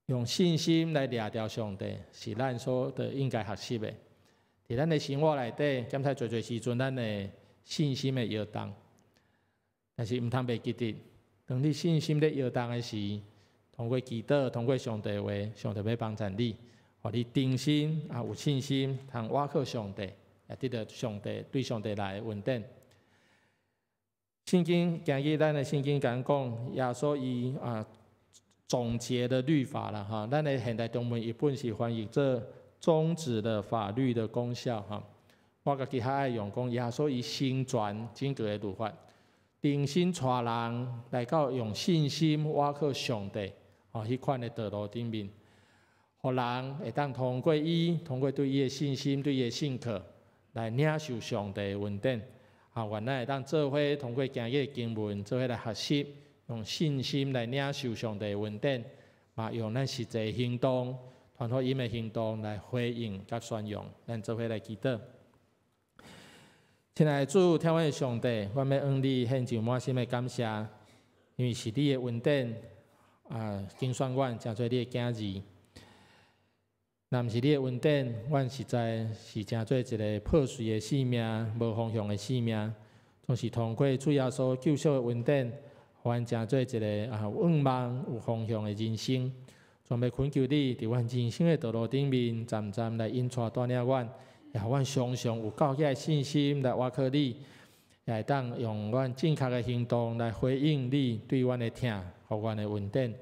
用信心来掠掉上帝，是咱所应该学习的。伫咱的生活内底，检查侪时阵，咱的信心的摇动，但是毋通袂记得，当你信心咧摇动的时，通过祈祷，通过上帝话，上帝要帮助你。互你定心有信心，通倚靠上帝，也得到上帝对上帝来的恩典。圣经今日咱的圣经讲，耶稣伊总结的律法啦咱的现代中文译本是翻译做终止了法律的功效我家己较爱用讲耶稣伊成全整个的律法，定心带人来到用信心倚靠上帝迄款的道路顶面。互人会当通过伊，通过对伊的信心、对伊的信靠，来领受上帝的恩典。原来会当做伙通过今日的经文，做伙来学习，用信心来领受上帝的恩典，嘛用咱实际行动、传福音的行动来回应甲宣扬。咱做伙来祈祷。亲爱的主，天父的上帝，我要向你献上满心的感谢，因为是你的恩典，拣选阮成做你的囝儿。若毋是你的恩典，阮实在是真做一个破碎的性命，无方向的性命。总是通过主耶稣救赎的恩典，互阮真做一个有愿望、有方向的人生。全要恳求你，伫阮人生的道路顶面，站站来引带带领阮，也互阮常常有够起的信心来倚靠你，也会当用阮正确的行动来回应你对阮的疼，互阮的恩典。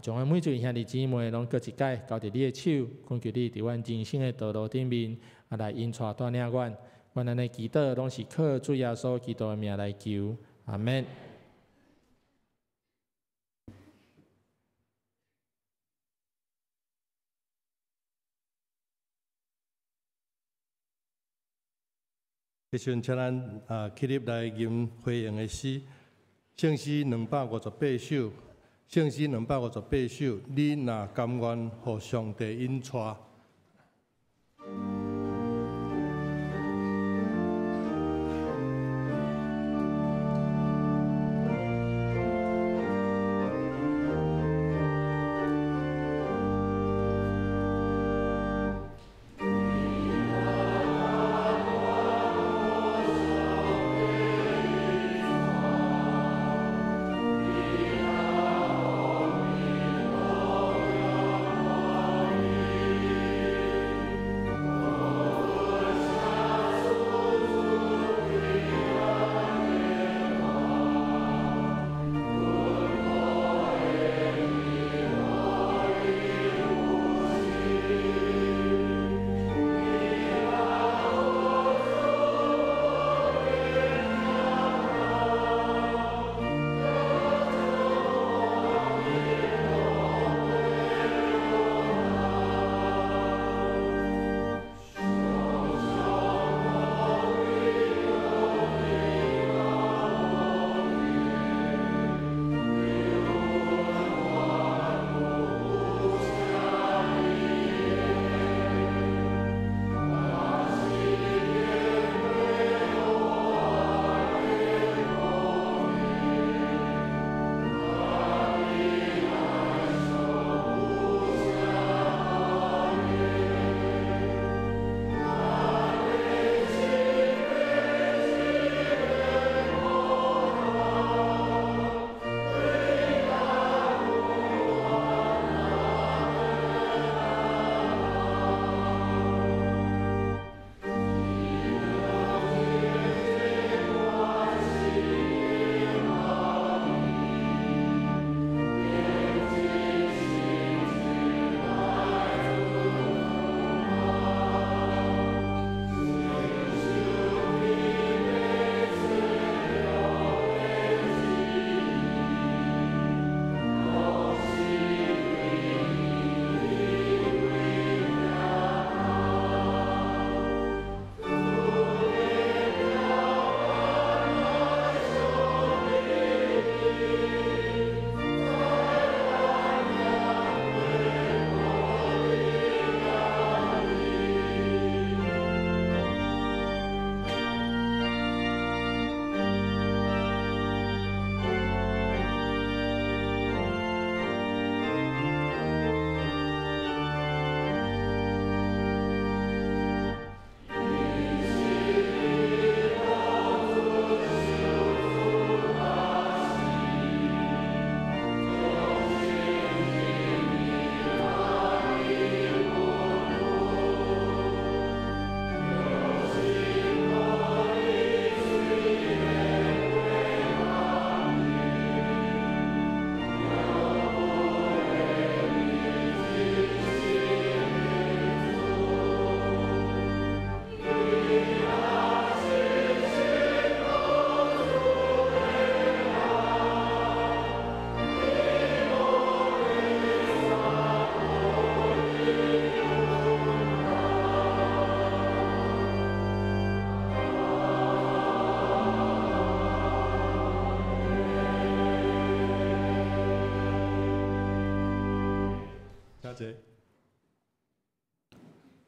将阮每一位兄弟姊妹拢各一解交伫你的手，恳求你伫阮人生的道路顶面，来引带带领阮。阮安尼祈祷，拢是靠主耶稣基督的名来求，阿免。迄阵，请咱起立来吟回应的诗，圣诗258首，圣诗258首，你若甘愿，互上帝引带。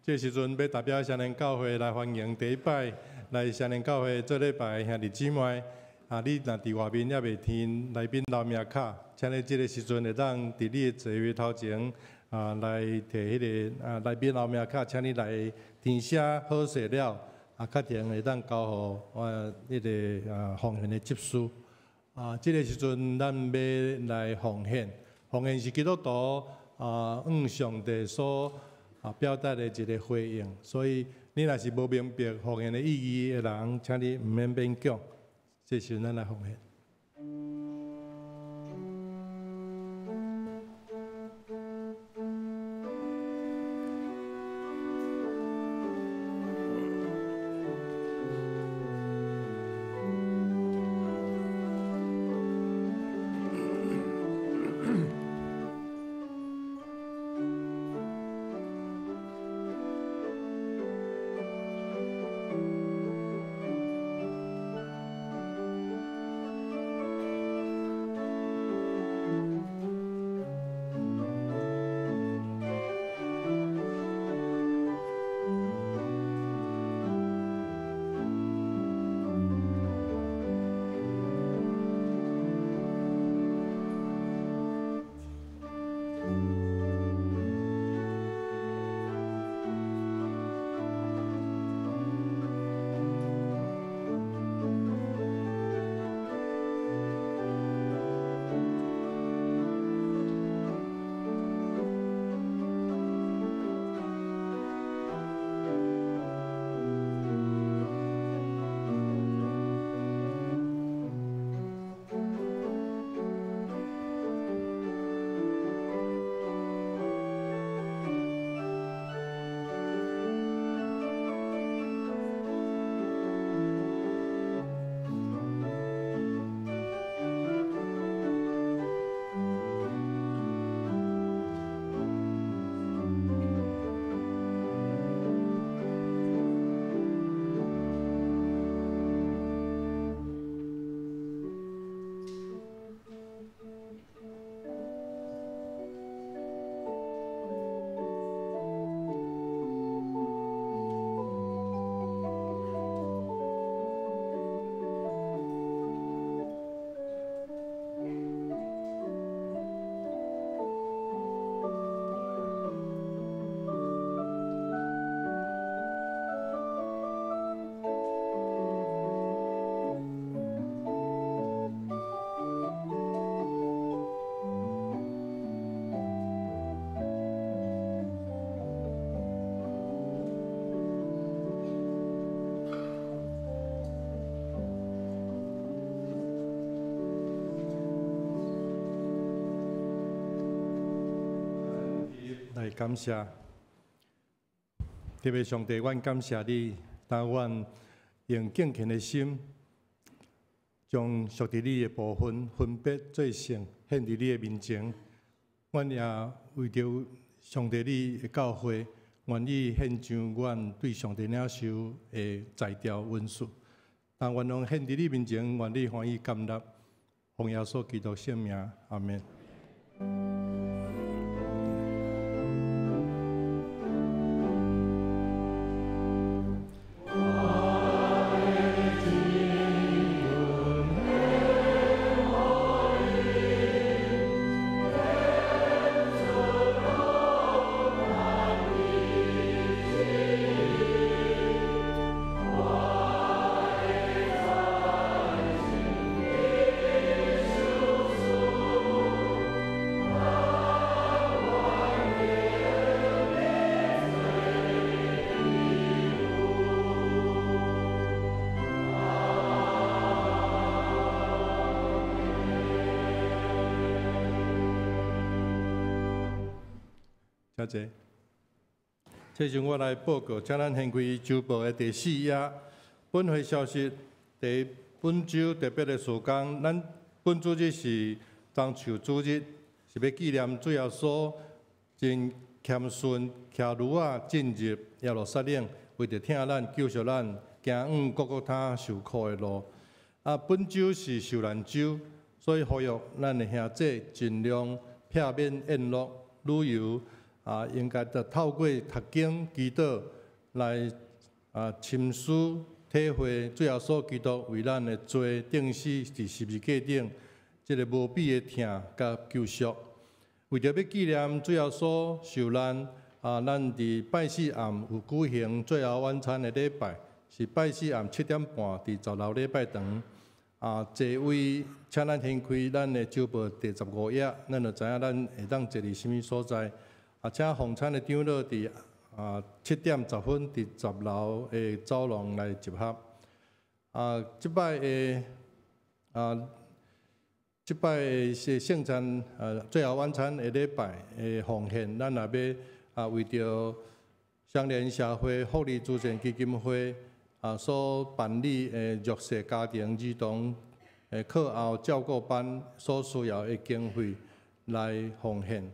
这时阵要代表双连教会来欢迎第一摆来双连教会做礼拜的兄弟姊妹。你若伫外面也袂填来宾留名卡，请你这个时阵会当伫你的座位头前来摕迄个内面后面卡，请你来填写好势了，确定会当交互我迄个奉献的执事。即个时阵咱要来奉献，奉献是基督徒向上帝所表达的一个回应，所以你若是无明白奉献的意义的人，请你毋免勉强，这时阵咱来奉献。来感谢，特别上帝，阮感谢你，当阮用敬虔的心，将属于你的部分分别做成献伫你的面前。阮也为着上帝你的教诲，愿意献上阮对上帝领受的材料文书。当愿望献伫你面前，愿你欢喜甘纳，奉耶稣基督圣名，阿门。谢谢。这时我来报告，请咱献开周报的第4页。本会消息：第本周特别的事工，咱本主日是中秋主日，是要纪念主耶稣真谦顺骑驴仔进入耶路撒冷，为着听咱救赎咱行往各个他受苦的路。本周是受难周，所以呼吁咱的兄弟尽量避免宴乐、旅游。应该得透过读经、祈祷来深思体会主耶稣基督为咱的罪定死伫十字架顶，这个无比的疼甲救赎。为着要纪念最后所受难，咱伫拜四暗有举行最后晚餐的礼拜，是拜四暗7点半伫10楼礼拜堂。座位，请咱掀开咱的周报第15页，咱就知影咱会当坐伫什么所在。请奉餐的长老伫7点10分伫10楼的走廊来集合。即摆的是圣餐最后晚餐的礼拜的奉献，咱也要为着相连社会福利慈善基金会所办理的弱势家庭儿童课后照顾班所需要的经费来奉献。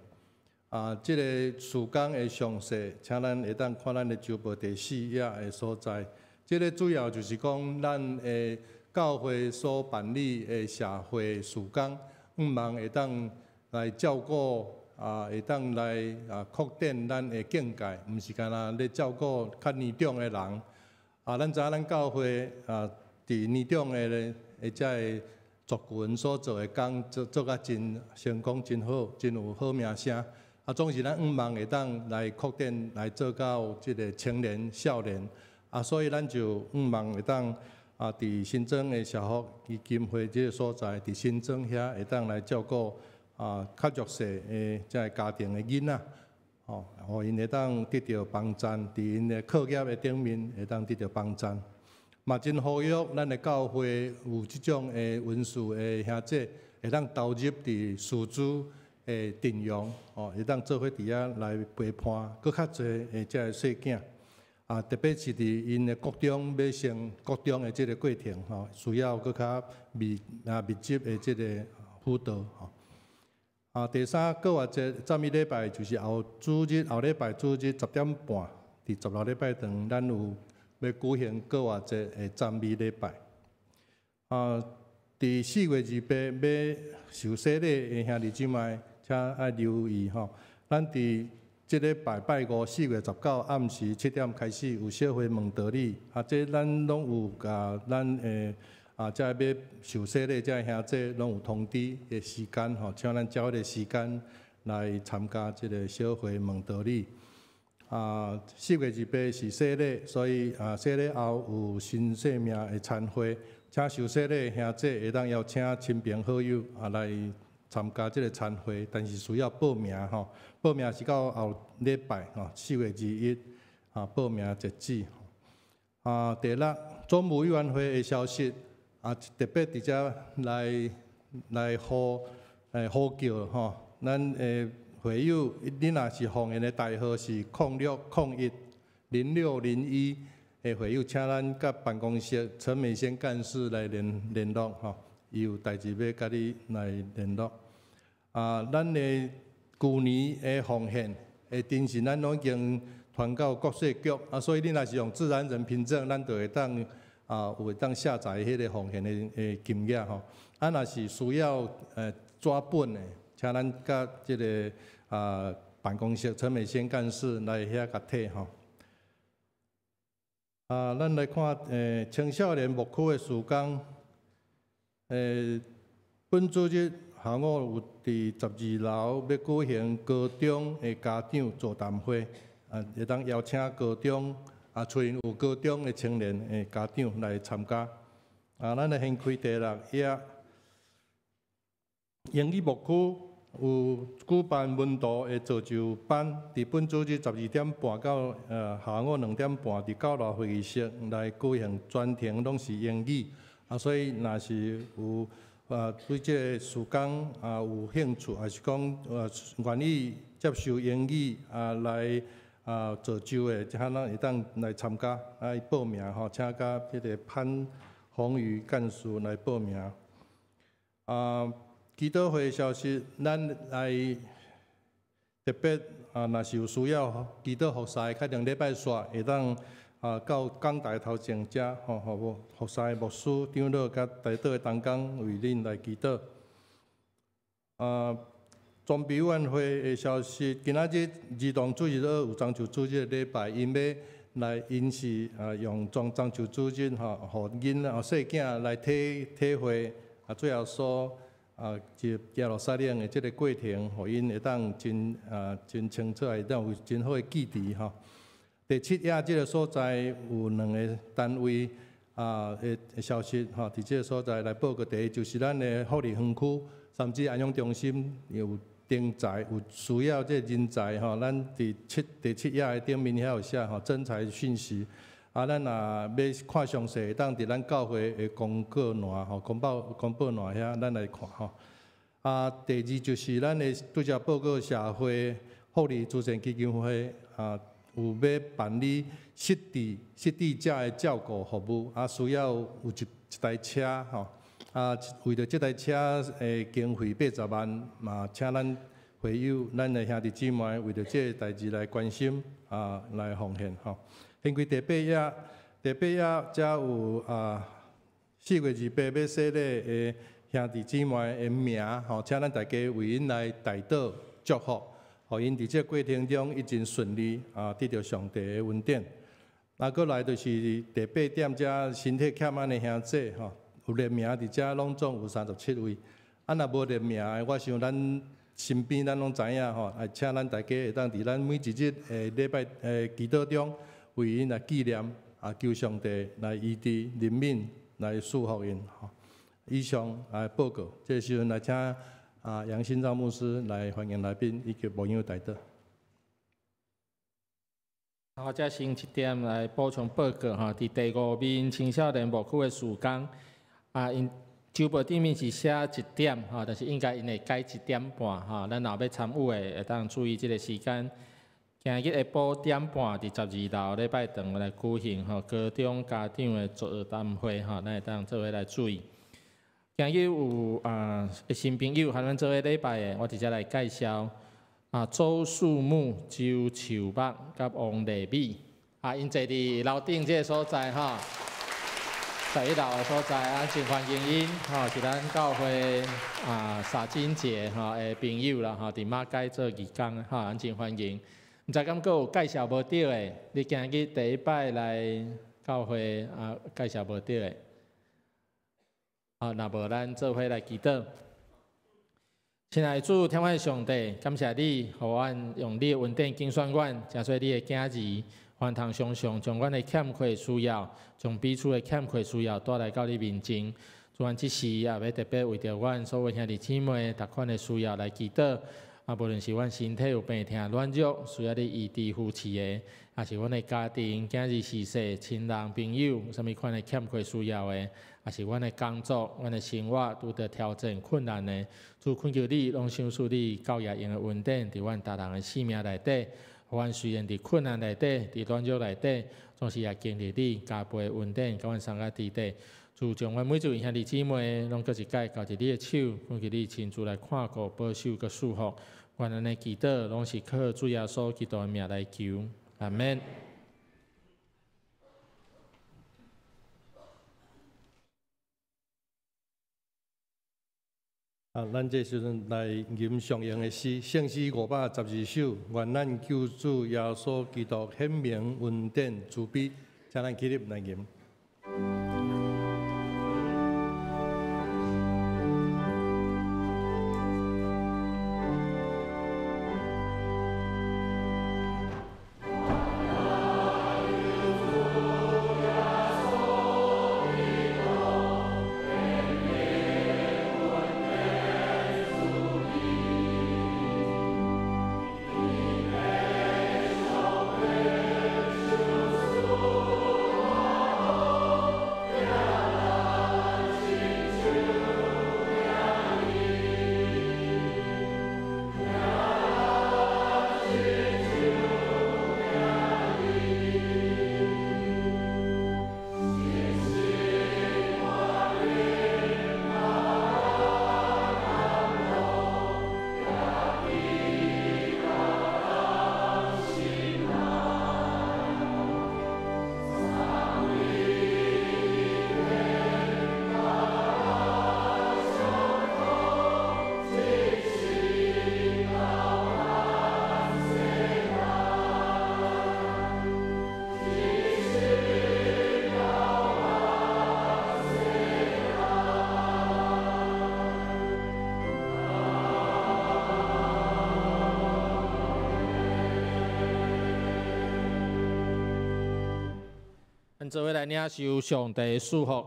这个时间的详细，请咱会当看咱的周报第4页的所在。这个主要就是讲咱的教会所办理的社会事工，希望会当来照顾会当来扩展咱的境界，毋是干那咧照顾较年长的人。咱知影咱教会伫年长的遮族群所做的工做甲真成功、真好、真有好名声。总是咱希望会当来扩展来做到即个青年、少年。所以咱就希望会当伫新庄的社福基金会即个所在，伫新庄遐会当来照顾较弱势的即家庭的囡仔，互因会当得到帮助，伫因的课业的顶面会当得到帮助。嘛真呼吁咱的教会有即种的文士的兄弟，会当投入伫师资的阵容，会当做伙伫遐来陪伴搁较侪的即个细囝。特别是伫因的国中要升国中的即个过程，需要搁较密集的即个辅导。第三个月节赞美礼拜就是后礼拜主日10点半，伫10楼礼拜堂，咱有要举行个月节的赞美礼拜。伫4月28要受洗礼的兄弟姊妹，请爱留意咱伫即礼拜拜54月19暗时7点开始有小会问道理，这咱拢有甲咱遮要受洗礼遮兄弟拢有通知的时间请咱照迄个时间来参加即个小会问道理。4月28是洗礼，所以洗礼后有新生命的餐会，请受洗礼兄弟会当邀请亲朋好友来参加即个餐会，但是需要报名报名是到后礼拜4月21报名截止。第6，总务委员会的消息特别伫遮来呼叫咱的会友，你若是奉献的代号是06010601的会友，请咱甲办公室陈美仙干事来联络伊有代志要甲你来联络。咱的旧年的奉献的电信，咱拢已经传到国税局所以你若是用自然人凭证，咱就会当有会当下载迄个奉献的金额若是需要纸本的，请咱甲即个办公室陈美仙干事来遐甲摕咱来看青少年牧区的事工。本主日下午有伫12楼要举行高中的家长座谈会，会当邀请高中虽然有高中的青年的家长来参加。咱来先开第6页，英语牧区有举办文图的造就班，伫本主日12点半到下午2点半，伫9楼会议室来举行，全程拢是英语。所以若是有对这个事工有兴趣，还是讲愿意接受英语来造就的，请咱会当来参加来报名请甲迄个潘宏宇干事来报名。祈祷会消息，咱来特别若是有需要祈祷服侍，确定礼拜煞会当到讲台头前遮互服侍牧师、长老甲台岛的同工为恁来祈祷。装备委员会的消息，今仔日儿童主日有章就主日的礼拜，因是用章就主日互囡细囝来体会最后所就耶路撒冷的这个过程，互因会当真清楚，会当有真好的记忆吼。第七页这个所在有2个单位的消息吼，伫这个所在来报告。第一就是咱的福利园区，甚至安养中心有人才，有需要这人才吼。咱第七页的顶面遐有写吼，征才讯息。咱若要看详细，当伫咱教会的公告栏吼，公报栏遐，咱来看吼。第二就是咱的拄则报告社会福利慈善基金会有要办理失智者的照顾服务，需要有一台车吼。为着这台车的经费80万，嘛，请咱会友、咱的兄弟姊妹为着这个代志来关心来奉献吼。先开第8页，则有4月28要洗礼的兄弟姊妹的名吼，请咱大家为因来代祷祝福，互因伫这过程中一真顺利得到上帝的恩典。过来就是第8点，则身体欠安的兄弟吼，有列名伫遮拢总有37位。若无列名的，我想咱身边咱拢知影吼，请咱大家会当伫咱每一日礼拜祈祷中。为因来纪念求上帝来医治怜悯来祝福因吼。以上报告，这时阵来请杨新照牧师来欢迎来宾以及牧养代祷。好，再先一点来补充报告吼，伫第5面青少年牧区的时间因周报顶面是写1点吼，但是应该因会改1点半吼，咱若要参与的会当注意这个时间。今日下晡1点半伫12楼礼拜堂来举行吼高中家长的座谈会吼，咱会当做伙来注意。今日有新朋友和咱做伙礼拜的，我直接来介绍周树木、周树木甲王丽美因坐伫楼顶这个所在吼，11楼的所在真欢迎因吼，是咱教会沙金节吼的朋友啦吼，伫马街做义工吼，真欢迎。毋知敢佫有介绍无着的？你今日第一摆来教会介绍无着的？若无咱做伙来祈祷。亲爱的主，天父上帝，感谢你，互阮用你的恩典竞选阮，真说你的囝儿，还通常常将阮的欠缺需要，将彼此的欠缺需要带来到你面前。主，阮即时也要特别为着阮所有兄弟姊妹逐款的需要来祈祷。无论是阮身体有病痛软弱，需要你医治扶持的，也是阮的家庭、囝儿逝世、亲人朋友，有啥物款的欠缺需要的，也是阮的工作、阮的生活拄着挑战困难的，主恳求你，拢享受你教育用的恩典，伫阮逐人的生命内底，互阮虽然伫困难内底、伫软弱内底，总是也经历你加倍恩典，甲阮相甲伫底。主将阮每一位兄弟姊妹，拢各一届交伫你的手，恳求你亲自来看顾、保守、佮祝福。愿咱的祈祷拢是靠主耶稣基督的名来求，阿门。咱这时阵来吟上用的诗，圣诗512首，愿咱救主耶稣基督显明恩典慈悲，请咱起立来吟。咱做伙来领受上帝祝福。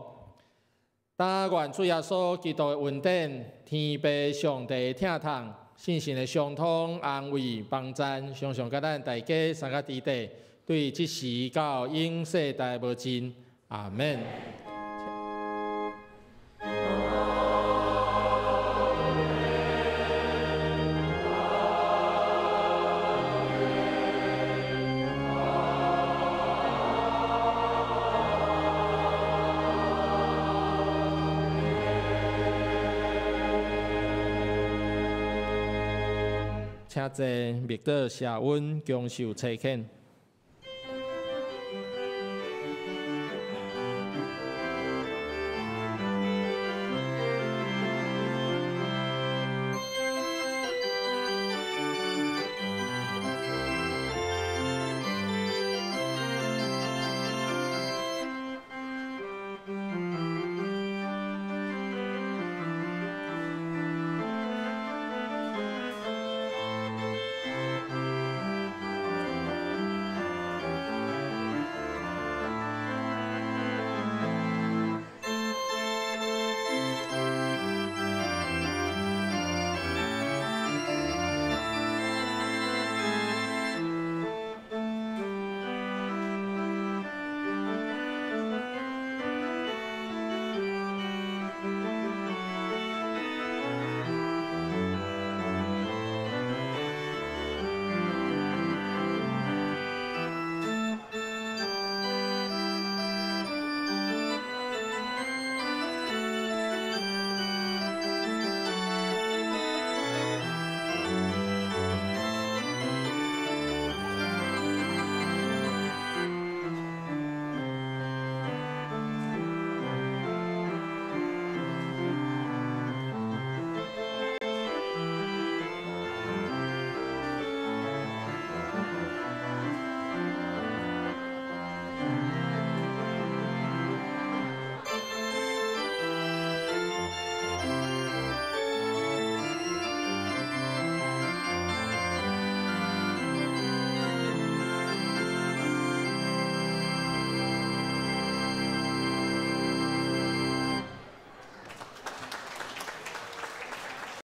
但愿主耶稣基督的恩典、天父上帝听痛、信心的相通、安慰、帮赞，常常甲咱大家三个伫地，对即时到永世代无尽。阿门。请坐，密道谢恩，恭受差遣。